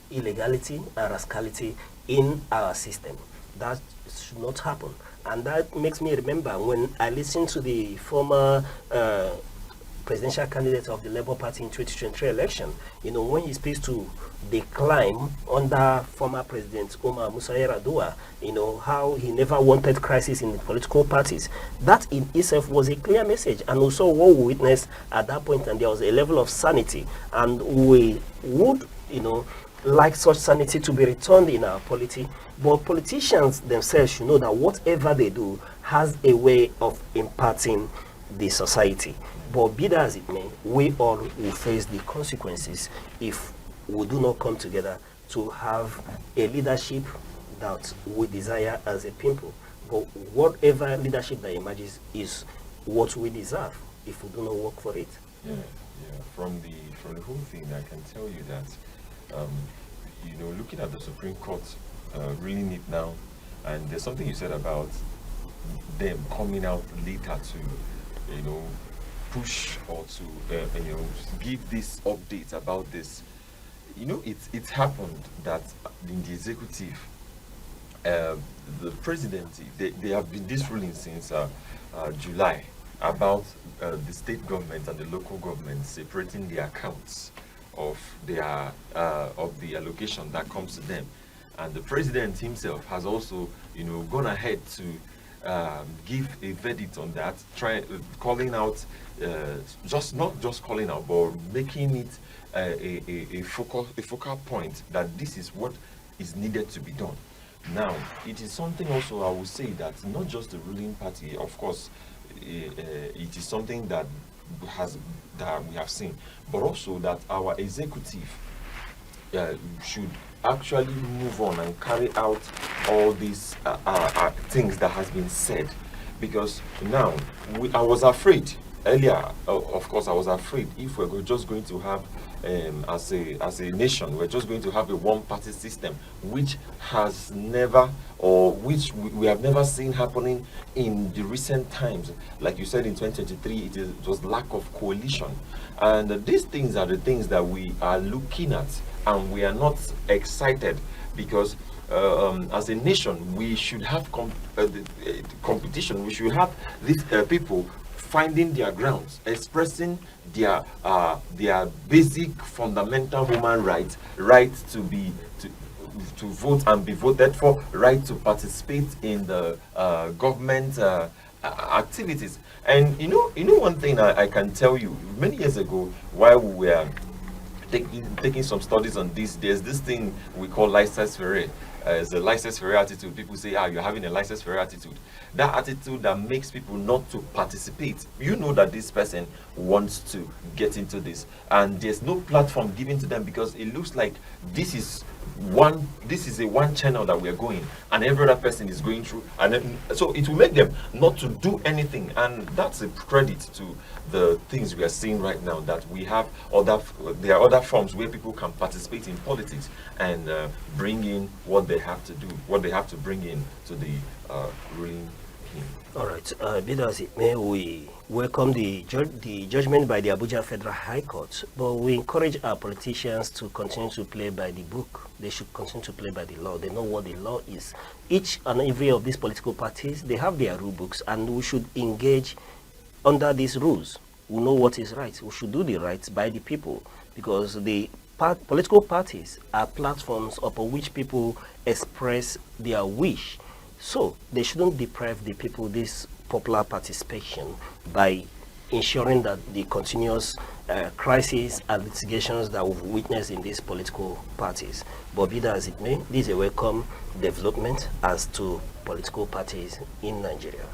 illegality and rascality in our system. That should not happen. And that makes me remember when I listened to the former presidential candidate of the Labour Party in 2023 election, when he speaks to the climb under former President Umar Musa Yar'Adua, how he never wanted crisis in the political parties. That in itself was a clear message, and also what we witnessed at that point, and there was a level of sanity, and we would, like such sanity to be returned in our polity. But politicians themselves should know that whatever they do has a way of impacting the society. But be that as it may, we all will face the consequences if we do not come together to have a leadership that we desire as a people. But whatever leadership that emerges is what we deserve if we do not work for it. Yeah. From the whole thing, I can tell you that, looking at the Supreme Court reeling it now, and there's something you said about them coming out later to, push or to give this update about this. It's happened that in the executive, the presidency, they have been this ruling since July about the state government and the local government separating their accounts of their of the allocation that comes to them. And the president himself has also gone ahead to give a verdict on that, calling out, not just calling out, but making it a focal point that this is what is needed to be done. Now, it is something also I would say that not just the ruling party, of course, it is something that we have seen, but also that our executive should actually move on and carry out all these things that has been said, because now I was afraid earlier, of course, I was afraid if we're just going to have, as a nation, we're just going to have a one-party system, which has never, or which we have never seen happening in the recent times. Like you said, in 2023, it was lack of coalition. And these things are the things that we are looking at, and we are not excited because as a nation, we should have competition. We should have these people finding their grounds, expressing their basic fundamental human rights, right to be to vote and be voted for, right to participate in the government activities. And you know one thing I can tell you, many years ago, while we were taking some studies on this, there's this thing we call laissez-faire. It's a laissez-faire attitude. People say, you're having a laissez-faire attitude. That attitude that makes people not to participate. You know that this person wants to get into this, and there's no platform given to them because it looks like this is a one channel that we're going, and every other person is going through, and then, so it will make them not to do anything. And that's a credit to the things we are seeing right now, that we have there are other forms where people can participate in politics and bring in what they have to do, what they have to bring in to the ruling team. All right, be that as it may, we welcome the judgment by the Abuja Federal High Court, but we encourage our politicians to continue to play by the book. They should continue to play by the law. They know what the law is. Each and every of these political parties, they have their rule books, and we should engage under these rules. We know what is right. We should do the right by the people, because the political parties are platforms upon which people express their wish. So they shouldn't deprive the people this popular participation by ensuring that the continuous crises and litigations that we've witnessed in these political parties. But be that as it may, this is a welcome development as to political parties in Nigeria.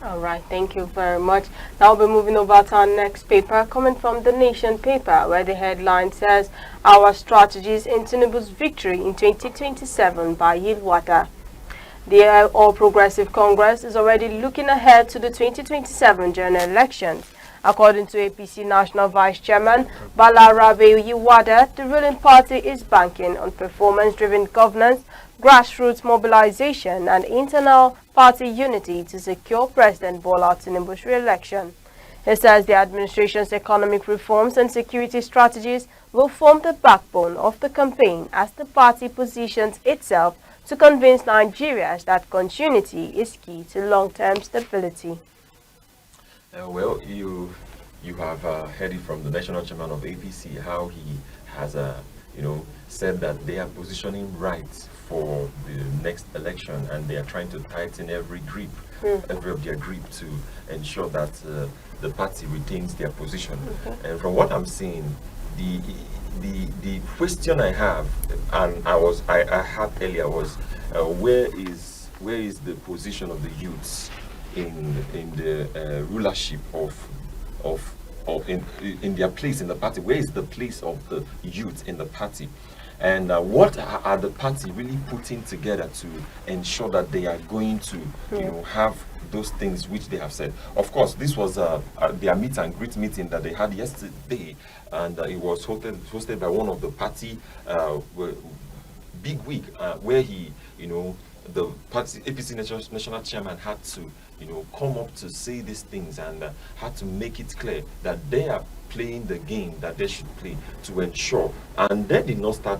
All right, thank you very much. Now we'll be moving over to our next paper, coming from the Nation paper, where the headline says, "Our Strategies in Tinubu's Victory in 2027 by Yilwata." The All Progressive Congress is already looking ahead to the 2027 general elections. According to APC National Vice Chairman Balarabe Yiwada, the ruling party is banking on performance-driven governance, grassroots mobilization, and internal party unity to secure President Bola Tinubu's re-election. He says the administration's economic reforms and security strategies will form the backbone of the campaign as the party positions itself to convince Nigerians that continuity is key to long-term stability. Well, you have heard it from the national chairman of APC, how he has said that they are positioning right for the next election, and they are trying to tighten every of their grip to ensure that the party retains their position. And from what I'm seeing, the question I have, and I had earlier, was where is the position of the youths in the rulership in their place in the party? Where is the place of the youth in the party? And what are the party really putting together to ensure that they are going to have those things which they have said? Of course, this was their meet and greet meeting that they had yesterday, and it was hosted by one of the party big wig, where he, the party APC national chairman had to come up to say these things, and had to make it clear that they are playing the game that they should play to ensure, and they did not start.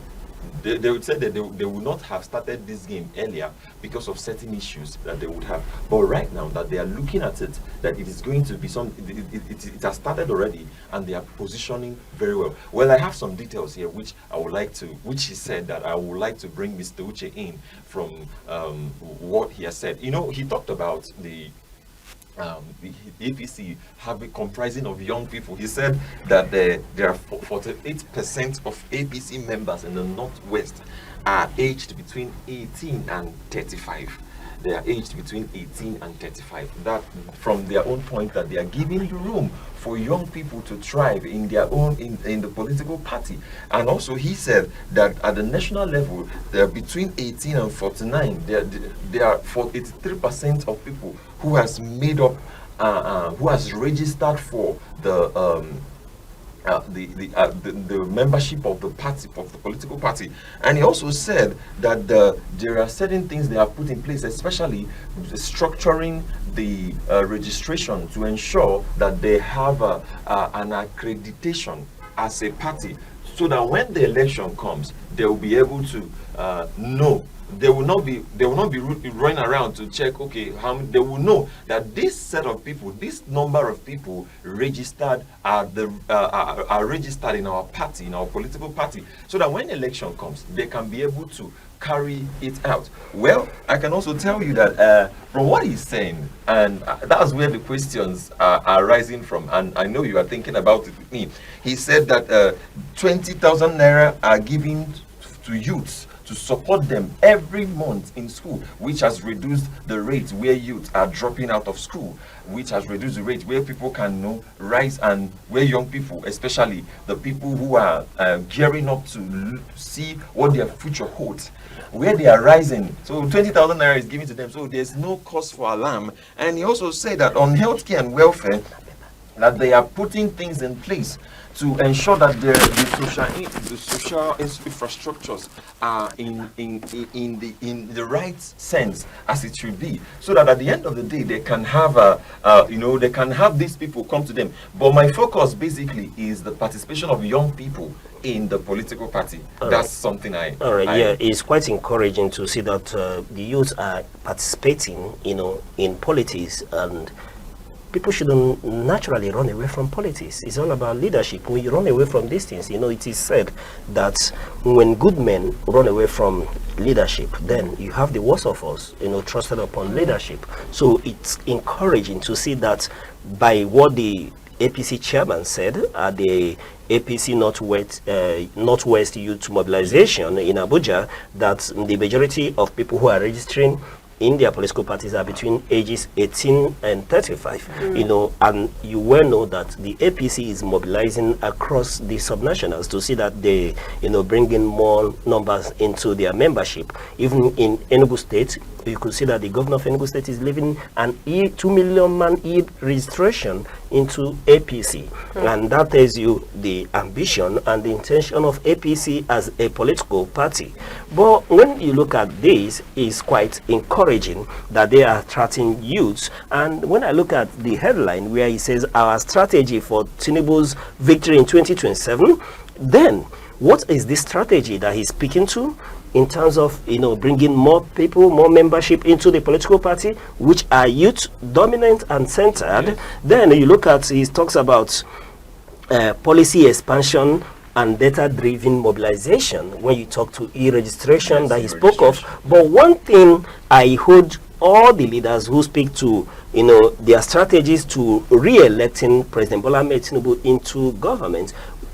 They would say that they would not have started this game earlier because of certain issues that they would have. But right now that they are looking at it, that it is going to be it has started already, and they are positioning very well. Well, I have some details here which he said that I would like to bring Mr. Uche in from what he has said. He talked about the APC comprising of young people. He said that there are 48% of APC members in the Northwest are aged between 18 and 35. They are aged between 18 and 35. That, from their own point, that they are giving room for young people to thrive in their own in the political party. And also he said that at the national level, they are between 18 and 49. There are 83% of people who has made up who has registered for the membership of the party, of the political party. And he also said that there are certain things they have put in place, especially structuring the registration to ensure that they have an accreditation as a party, so that when the election comes, they will be able to know. They will not be running around to check, okay, how many. They will know that this set of people, this number of people registered are registered in our party, in our political party, so that when election comes, they can be able to carry it out. Well, I can also tell you that from what he's saying, and that's where the questions are rising from, and I know you are thinking about it with me. He said that 20,000 naira are given to youths to support them every month in school, which has reduced the rate where youth are dropping out of school, which has reduced the rate where people can rise, and where young people, especially the people who are gearing up to see what their future holds, where they are rising. So 20,000 naira is given to them, so there's no cause for alarm. And he also said that on healthcare and welfare, that they are putting things in place to ensure that the social infrastructures are in the right sense as it should be, so that at the end of the day they can have they can have these people come to them. But my focus basically is the participation of young people in the political party. That's something yeah, it's quite encouraging to see that the youth are participating, in politics, and people shouldn't naturally run away from politics. It's all about leadership. When you run away from these things, it is said that when good men run away from leadership, then you have the worst of us, trusted upon leadership. So it's encouraging to see that by what the APC chairman said at the APC Northwest Youth Mobilization in Abuja, that the majority of people who are registering in their political parties are between ages 18 and 35, and you well know that the APC is mobilizing across the subnationals to see that they, bring in more numbers into their membership. Even in Enugu State, you could see that the governor of Enugu State is leaving an 2 million man registration into APC, and that tells you the ambition and the intention of APC as a political party. But when you look at this, it's quite encouraging that they are attracting youths. And when I look at the headline where he says our strategy for Tinubu's victory in 2027, then what is the strategy that he's speaking to in terms of bringing more people, more membership into the political party, which are youth dominant and centered? Yes. Then you look at, he talks about policy expansion and data-driven mobilization when you talk to e-registration, yes, that he spoke of. But one thing I hold all the leaders who speak to their strategies to re-electing President Bola Ahmed Tinubu into government,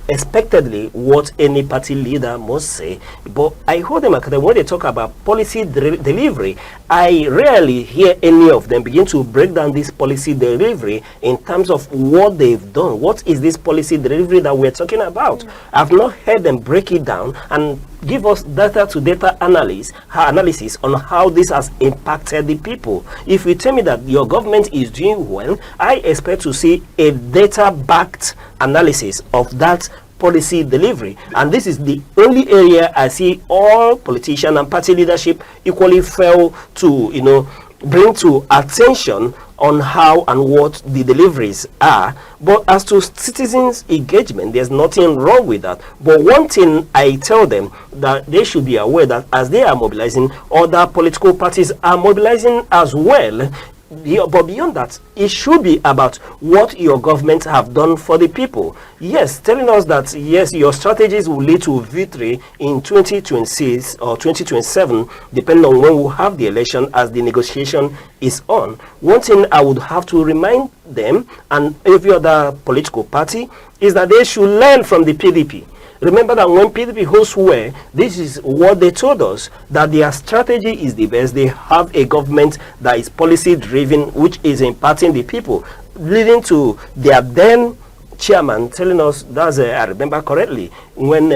expectedly what any party leader must say. But I hold them accountable when they talk about policy delivery. I rarely hear any of them begin to break down this policy delivery in terms of what they've done. What is this policy delivery that we're talking about? I've not heard them break it down and give us data-to-data analysis on how this has impacted the people. If you tell me that your government is doing well, I expect to see a data-backed analysis of that policy delivery. And this is the only area I see all politicians and party leadership equally fail to, bring to attention on how and what the deliveries are. But as to citizens' engagement, there's nothing wrong with that. But one thing I tell them, that they should be aware that as they are mobilizing, other political parties are mobilizing as well. But beyond that, it should be about what your government have done for the people. Yes, telling us that, yes, your strategies will lead to victory in 2026 or 2027, depending on when we have the election as the negotiation is on. One thing I would have to remind them and every other political party is that they should learn from the PDP. Remember that when PDP hosts were, this is what they told us, that their strategy is the best. They have a government that is policy driven, which is impacting the people, leading to their then chairman telling us, I remember correctly, when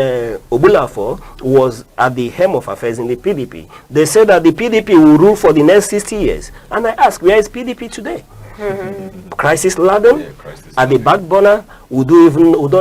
Obulafo was at the helm of affairs in the PDP, they said that the PDP will rule for the next 60 years. And I asked, where is PDP today? crisis laden, Yeah, crisis at the laden. back burner. We don't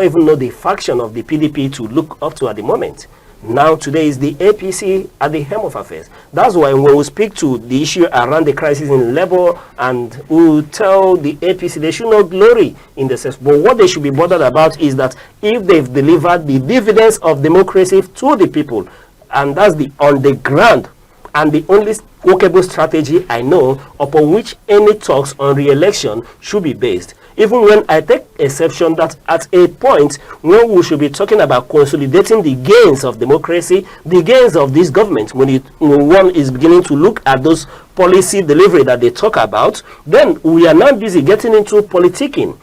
even know the faction of the PDP to look up to at the moment. Now today is the APC at the helm of affairs. That's why when we speak to the issue around the crisis in labor, and we tell the APC they should not glory in the sense, but what they should be bothered about is that if they've delivered the dividends of democracy to the people, and that's the on the ground, and the only workable strategy I know upon which any talks on re-election should be based. Even when I take exception that at a point when we should be talking about consolidating the gains of democracy, the gains of this government, when one is beginning to look at those policy delivery that they talk about, then we are now busy getting into politicking.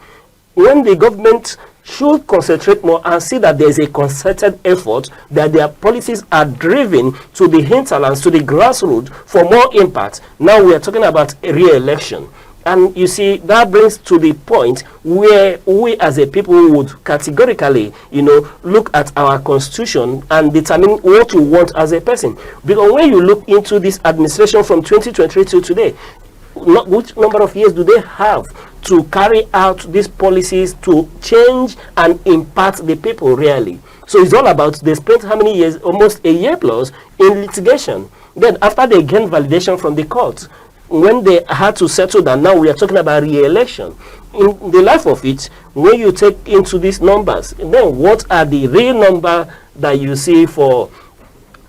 When the government should concentrate more and see that there is a concerted effort, that their policies are driven to the hinterlands, to the grassroots for more impact. Now we are talking about a re-election. And you see, that brings to the point where we as a people would categorically, look at our constitution and determine what we want as a person. Because when you look into this administration from 2023 to today, which number of years do they have to carry out these policies to change and impact the people really? So it's all about, they spent how many years, almost a year plus, in litigation. Then after they gained validation from the court, when they had to settle that, now we are talking about re-election. In the life of it, when you take into these numbers, then what are the real number that you see for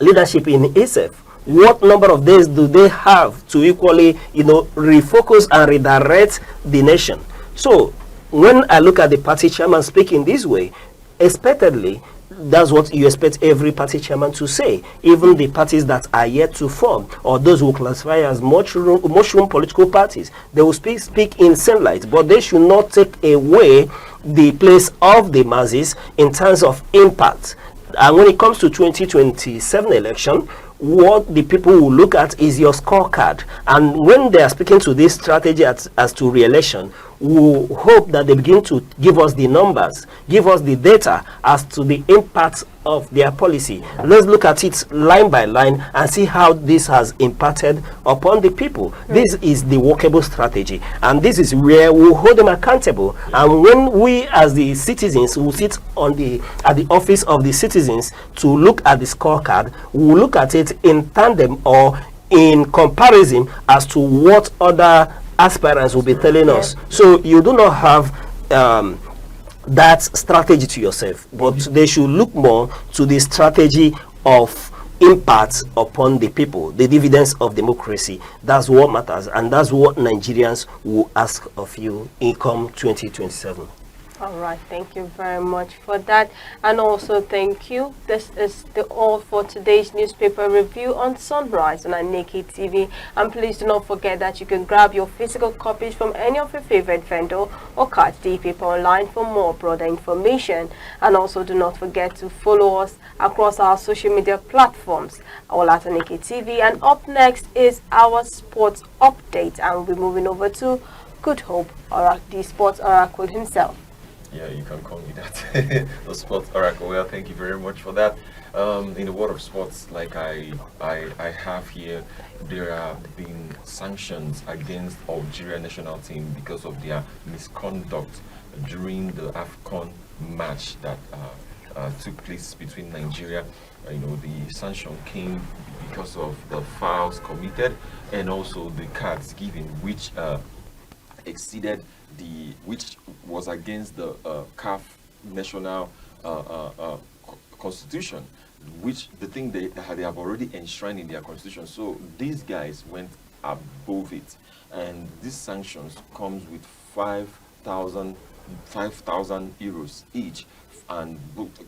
leadership in itself? What number of days do they have to equally, refocus and redirect the nation? So when I look at the party chairman speaking this way, expectedly, that's what you expect every party chairman to say. Even the parties that are yet to form, or those who classify as mushroom political parties, they will speak in sunlight, but they should not take away the place of the masses in terms of impact. And when it comes to 2027 election, what the people will look at is your scorecard. And when they are speaking to this strategy as to re-election, we hope that they begin to give us the numbers, give us the data as to the impact of their policy. Let's look at it line by line and see how this has impacted upon the people. This is the workable strategy, and this is where we hold them accountable. And when we as the citizens who sit at the office of the citizens to look at the scorecard, we will look at it in tandem or in comparison as to what other aspirants will be telling us. So you do not have that strategy to yourself, but they should look more to the strategy of impact upon the people, the dividends of democracy. That's what matters, and that's what Nigerians will ask of you in come 2027. All right, thank you very much for that, and also thank you. This is all for today's newspaper review on Sunrise on ANEKE TV. And please do not forget that you can grab your physical copies from any of your favorite vendor or catch the paper online for more broader information. And also do not forget to follow us across our social media platforms, all at ANEKE TV. And up next is our sports update, and we'll be moving over to Good Hope, or the sports oracle himself. Yeah, you can call me that. The sports oracle. Well, thank you very much for that. In the world of sports, like I have here, there have been sanctions against Algeria national team because of their misconduct during the AFCON match that took place between Nigeria. The sanction came because of the fouls committed and also the cards given, which exceeded which was against the CAF national constitution, which the thing they have already enshrined in their constitution. So these guys went above it, and these sanctions comes with 5,000 euros each, and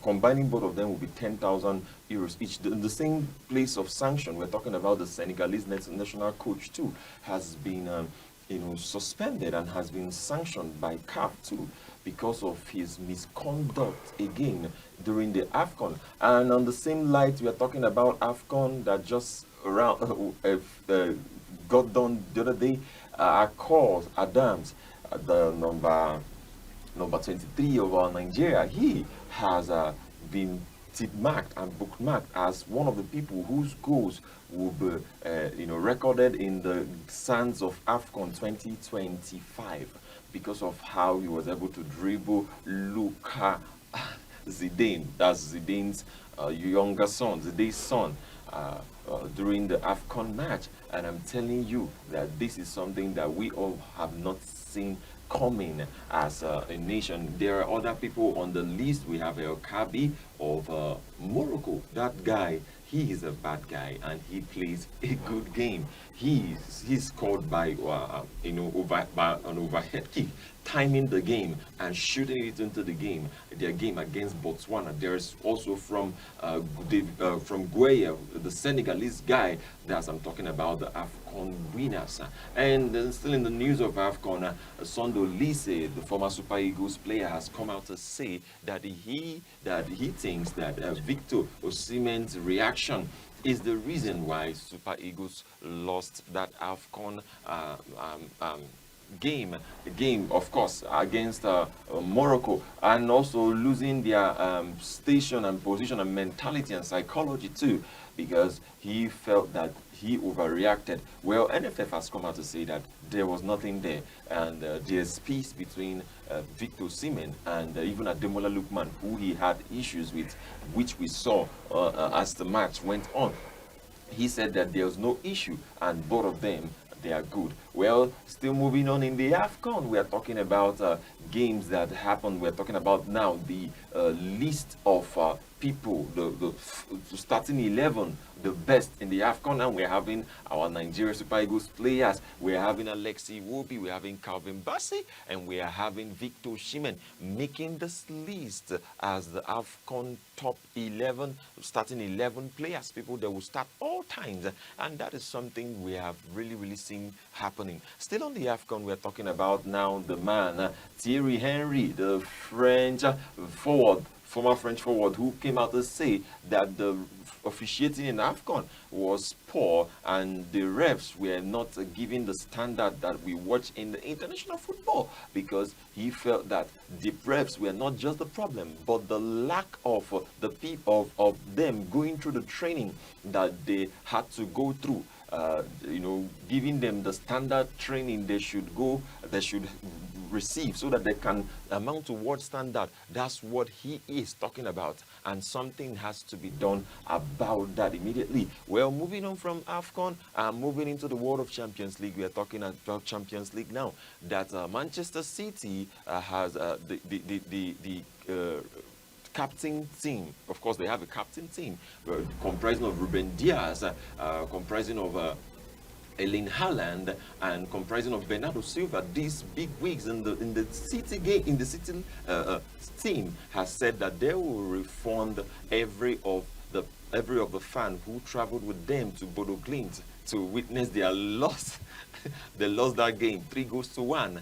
combining both of them will be 10,000 euros each. In the same place of sanction, we're talking about the Senegalese national coach too, has been suspended and has been sanctioned by CAF too because of his misconduct again during the AFCON. And on the same light, we are talking about AFCON that just got done the other day. Akol Adams, the number 23 of our Nigeria, he has been tip-marked and bookmarked as one of the people whose goals will be, recorded in the sands of AFCON 2025 because of how he was able to dribble Luka Zidane. That's Zidane's younger son, Zidane's son. During the AFCON match, and I'm telling you that this is something that we all have not seen coming as a nation. There are other people on the list. We have El Kabi of Morocco. That guy, he is a bad guy and he plays a good game. He's scored by by an overhead kick, timing the game and shooting it into the game. Their game against Botswana. There's also from Gueye, the Senegalese guy that I'm talking about, the AFCON winners. And still in the news of AFCON, Sondo Lise, the former Super Eagles player, has come out to say that he thinks that Victor Osimhen's reaction is the reason why Super Eagles lost that AFCON game, of course, against Morocco, and also losing their station and position and mentality and psychology too, because he felt that he overreacted. Well, NFF has come out to say that there was nothing there, and there's peace between Victor Osimhen and even Ademola Lookman, who he had issues with, which we saw as the match went on. He said that there was no issue, and both of them, they are good. Well, still moving on in the AFCON, we are talking about games that happened. We're talking about now the list of people, the starting 11, the best in the AFCON, and we're having our Nigeria Super Eagles players. We're having Alexi Iwobi, we're having Calvin Bassey, and we are having Victor Osimhen making this list as the AFCON top 11, starting 11 players, people that will start all times, and that is something we have really seen happening. Still on the AFCON, we're talking about now the man, Thierry Henry, the French forward, former French forward, who came out to say that the officiating in AFCON was poor and the refs were not giving the standard that we watch in the international football, because he felt that the refs were not just the problem, but the lack of the people of them going through the training that they had to go through. Giving them the standard training they should receive so that they can amount to world standard. That's what he is talking about, and something has to be done about that immediately. Well, moving on from AFCON, moving into the World of Champions League, we are talking about Champions League now, that Manchester City has the captain team. Of course, they have a captain team comprising of Ruben Diaz, comprising of Erling Haaland, and comprising of Bernardo Silva. These big wigs in the City game, in the City team, has said that they will refund every of the fan who traveled with them to Bodo Glimt to witness their loss. They lost that game 3-1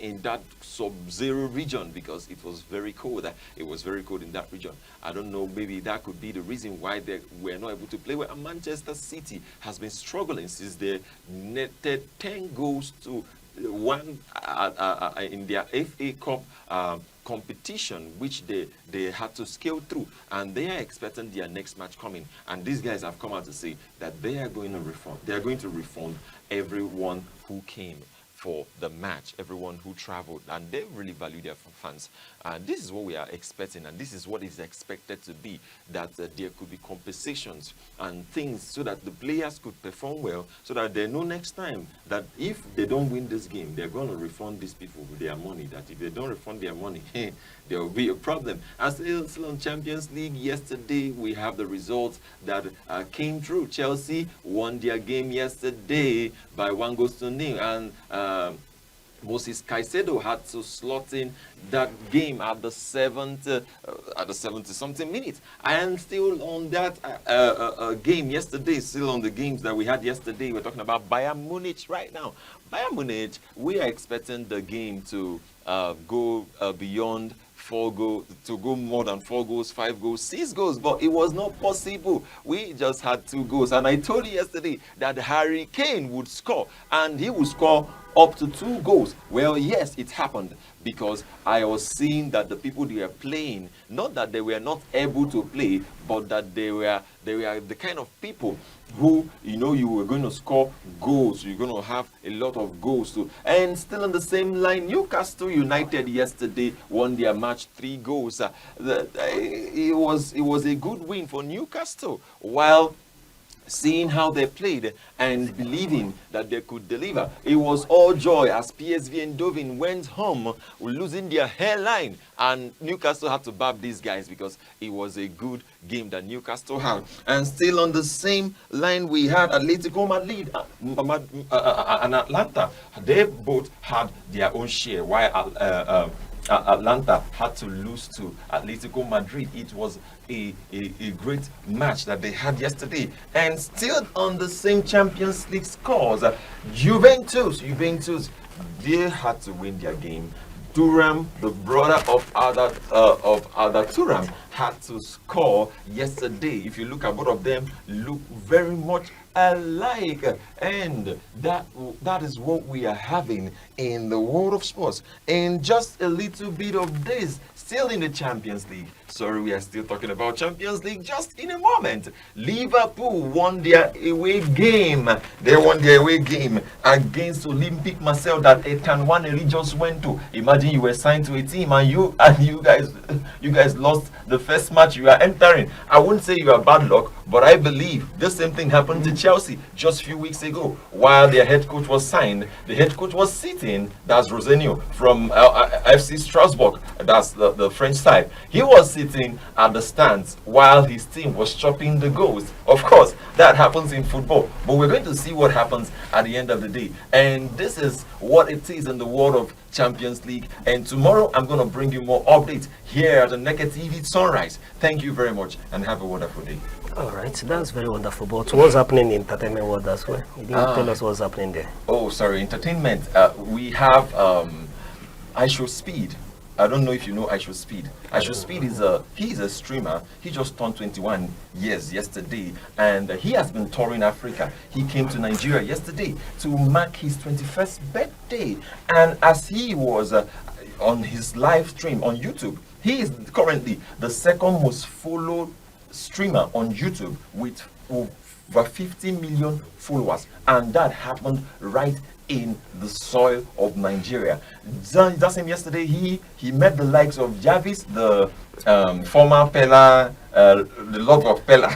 in that sub-zero region, because it was very cold. It was very cold in that region. I don't know, maybe that could be the reason why they were not able to play well. And Manchester City has been struggling since they netted 10 goals to 1 in their FA Cup competition, which they had to scale through, and they are expecting their next match coming. And these guys have come out to say that they are going to refund. They are going to refund everyone who came for the match, everyone who traveled, and they really value their fans. And this is what we are expecting, and this is what is expected to be, that there could be compensations and things so that the players could perform well, so that they know next time that if they don't win this game, they're going to refund these people with their money. That if they don't refund their money, there will be a problem. And still on Champions League, yesterday we have the results that came through. Chelsea won their game yesterday by 1-0, and Moses Caicedo had to slot in that game at the 70-something minute. And still on that game yesterday, still on the games that we had yesterday, we're talking about Bayern Munich right now. Bayern Munich, we are expecting the game to go beyond 4 goals, to go more than 4 goals, 5 goals, 6 goals, but it was not possible. We just had 2 goals, and I told you yesterday that Harry Kane would score, and he would score up to 2 goals. Well, yes, it happened because I was seeing that the people they were playing, not that they were not able to play, but that they were the kind of people who, you know, you were going to score goals, you're going to have a lot of goals too. And still on the same line, Newcastle United yesterday won their match 3 goals. It was a good win for Newcastle, while seeing how they played and believing that they could deliver. It was all joy as PSV Eindhoven went home losing their hairline, and Newcastle had to bab these guys because it was a good game that Newcastle had. And still on the same line, we had Atletico Madrid and Atlanta. They both had their own share, while Atlanta had to lose to Atletico Madrid. It was a great match that they had yesterday. And still on the same Champions League scores, Juventus, they had to win their game. Thuram, the brother of Arda Thuram, had to score yesterday. If you look at both of them, look very much alike, and that is what we are having in the world of sports. And just a little bit of this, still in the Champions League. Sorry, we are still talking about Champions League just in a moment. Liverpool won their away game. They won their away game against Olympique Marseille that Ethan Nwaneri just went to. Imagine you were signed to a team and you guys lost the first match you are entering. I wouldn't say you are bad luck, but I believe the same thing happened to Chelsea just a few weeks ago. While their head coach was signed, the head coach was sitting, that's Rosenio from FC Strasbourg, that's the French side. He was sitting at the stands while his team was chopping the goals. Of course, that happens in football, but we're going to see what happens at the end of the day. And this is what it is in the world of Champions League. And tomorrow I'm going to bring you more updates here at the ANEKE TV Sunrise. Thank you very much and have a wonderful day. All right, that's very wonderful. But what's happening in entertainment world as well? You didn't tell us what's happening there. Oh, sorry, entertainment. We have I Show Speed. I don't know if you know I Show Speed. I Show Speed is he's a streamer. He just turned 21 years yesterday, and he has been touring Africa. He came to Nigeria yesterday to mark his 21st birthday, and as he was on his live stream on YouTube, he is currently the second most followed streamer on YouTube with over 50 million followers, and that happened right in the soil of Nigeria. That same yesterday, he met the likes of Jarvis, the former Pella, the love of Pella,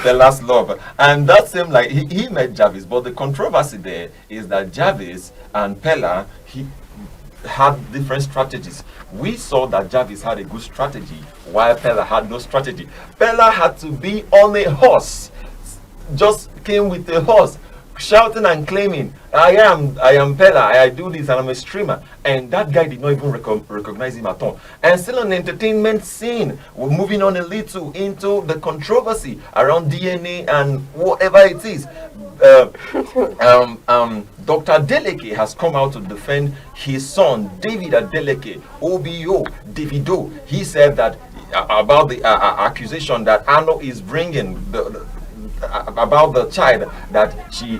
Pella's love, and that same like he met Jarvis. But the controversy there is that Jarvis and Pella had different strategies. We saw that Jarvis had a good strategy while Pella had no strategy. Pella had to be on a horse, just came with a horse, shouting and claiming, I am Pella, I do this, and I'm a streamer. And that guy did not even recognize him at all. And still on the entertainment scene, we're moving on a little into the controversy around DNA and whatever it is. Dr. Adeleke has come out to defend his son, David Adeleke, OBO, Davido. He said that about the accusation that Ano is bringing, about the child that she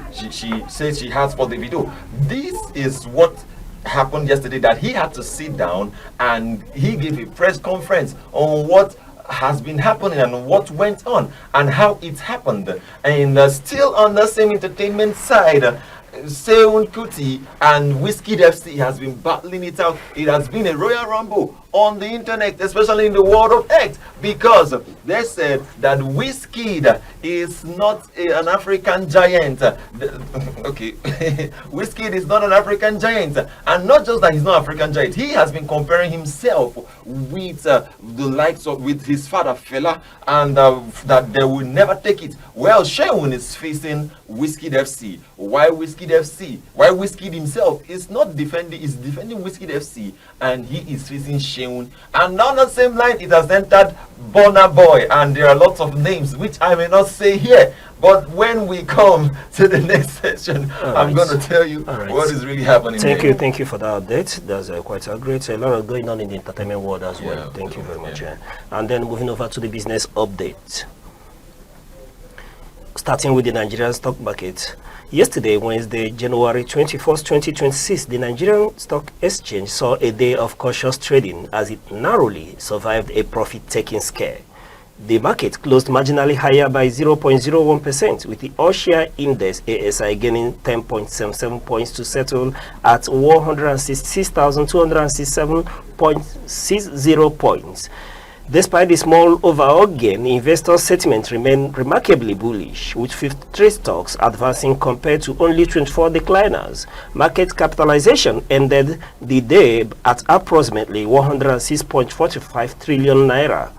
says she has for the video. This is what happened yesterday, that he had to sit down and he gave a press conference on what has been happening and what went on and how it happened. And still on the same entertainment side, Seun Kuti and Whiskey FC has been battling it out. It has been a Royal Rumble on the internet, especially in the world of X, because they said that Whiskey is not an African giant. Okay, Whiskey is not an African giant, and not just that he's not an African giant, he has been comparing himself with the likes of with his father Fela, and that they will never take it. Well, Seun is facing Whiskey FC. Why Whiskey FC? Why Whiskey himself is not defending? Is defending Whiskey FC, and he is facing Seun. And on the same line, it has entered Burna Boy, and there are lots of names which I may not say here. But when we come to the next session, I'm going to tell you what is really happening. Thank you for that update. That's quite a great. A lot of going on in the entertainment world as well. Thank you very much. And then moving over to the business update. Starting with the Nigerian stock market. Yesterday, Wednesday, January 21st, 2026, the Nigerian Stock Exchange saw a day of cautious trading as it narrowly survived a profit-taking scare. The market closed marginally higher by 0.01%, with the all-share index ASI gaining 10.77 points to settle at 166,267.60 points. Despite the small overall gain, investor sentiment remained remarkably bullish, with 53 stocks advancing compared to only 24 decliners. Market capitalization ended the day at approximately 106.45 trillion naira.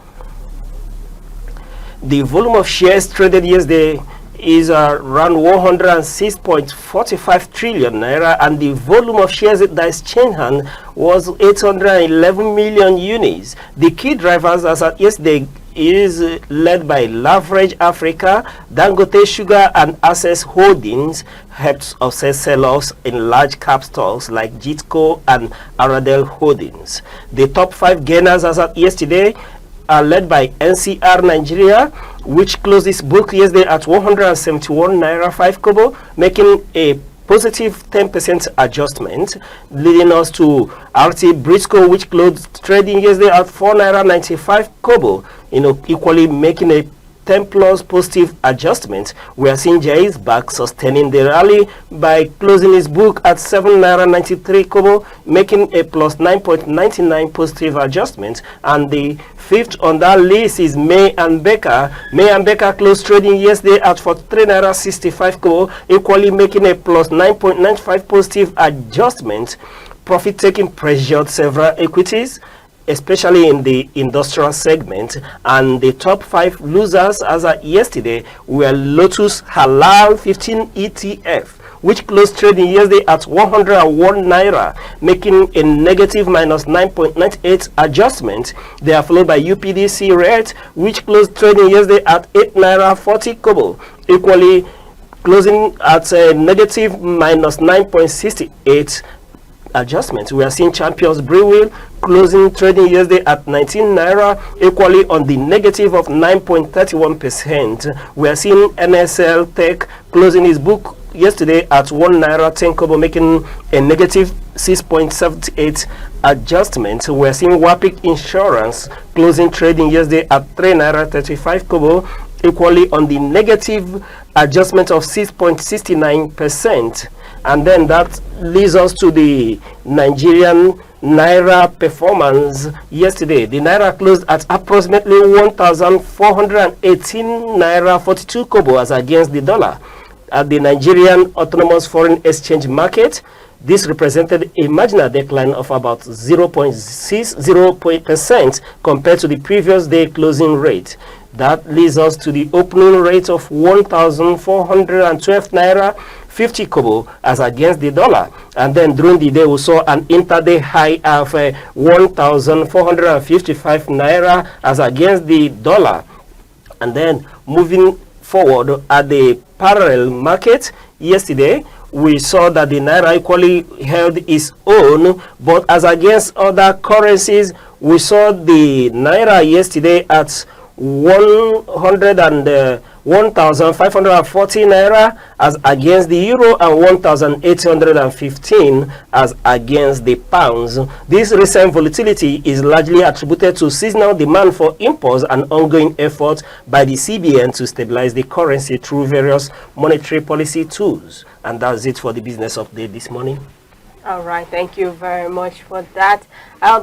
The volume of shares traded yesterday is around 106.45 trillion naira, and the volume of shares at the exchange hand was 811 million units. The key drivers as at yesterday is led by Leverage Africa, Dangote Sugar and Access Holdings helped offset sell-offs in large cap stocks like Jitco and Aradel Holdings. The top 5 gainers as at yesterday are led by NCR Nigeria, which closed its book yesterday at 171 naira 5 kobo, making a positive 10% adjustment, leading us to RT Briscoe, which closed trading yesterday at 4 naira 95 kobo, equally making a 10 plus positive adjustment. We are seeing Jai's back sustaining the rally by closing his book at 7 naira 93 kobo, making a plus 9.99 positive adjustment. And the fifth on that list is May and Becker. May and Becker closed trading yesterday at 43 naira 65 kobo, equally making a plus 9.95 positive adjustment. Profit taking pressured several equities, especially in the industrial segment, and the top 5 losers as of yesterday were Lotus Halal 15 ETF, which closed trading yesterday at 101 naira, making a negative minus 9.98 adjustment. They are followed by UPDC Red, which closed trading yesterday at 8 naira 40 kobo, equally closing at a negative minus 9.68 adjustment. We are seeing Champions Brewing closing trading yesterday at 19 naira, equally on the negative of 9.31%. We are seeing NSL Tech closing its book yesterday at 1 naira 10 kobo, making a negative 6.78 adjustment. We are seeing Wapik Insurance closing trading yesterday at 3 naira 35 kobo, equally on the negative adjustment of 6.69%. And then that leads us to the Nigerian Naira performance yesterday. The Naira closed at approximately 1,418 Naira 42 kobo as against the dollar. At the Nigerian Autonomous Foreign Exchange Market, this represented a marginal decline of about 0.60% compared to the previous day closing rate. That leads us to the opening rate of 1,412 Naira 50 kobo as against the dollar. And then during the day we saw an intraday high of 1,455 Naira as against the dollar. And then moving forward at the parallel market yesterday, we saw that the Naira equally held its own, but as against other currencies, we saw the Naira yesterday at 1,540 Naira as against the Euro and 1,815 as against the pounds. This recent volatility is largely attributed to seasonal demand for imports and ongoing efforts by the CBN to stabilize the currency through various monetary policy tools. And that's it for the business update this morning. All right, thank you very much for that.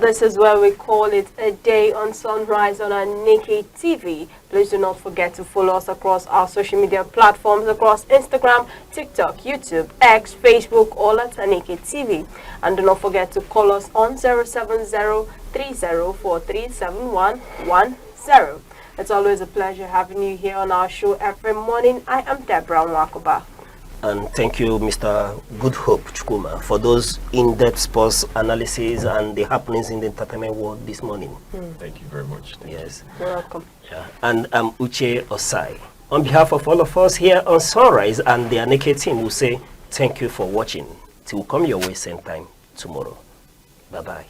This is where we call it a day on sunrise on ANEKE TV. Please do not forget to follow us across our social media platforms across Instagram, TikTok, YouTube, X, Facebook, all at ANEKE TV. And do not forget to call us on 070-3043-7110. It's always a pleasure having you here on our show every morning. I am Deborah Nwakoba. And thank you, Mr. Good Hope Chukuma, for those in-depth sports analysis and the happenings in the entertainment world this morning. Thank you very much. Yes. You're welcome. Yeah. And I'm Uche Osai. On behalf of all of us here on Sunrise and the ANEKE team, we'll say thank you for watching. Till we come your way same time tomorrow. Bye-bye.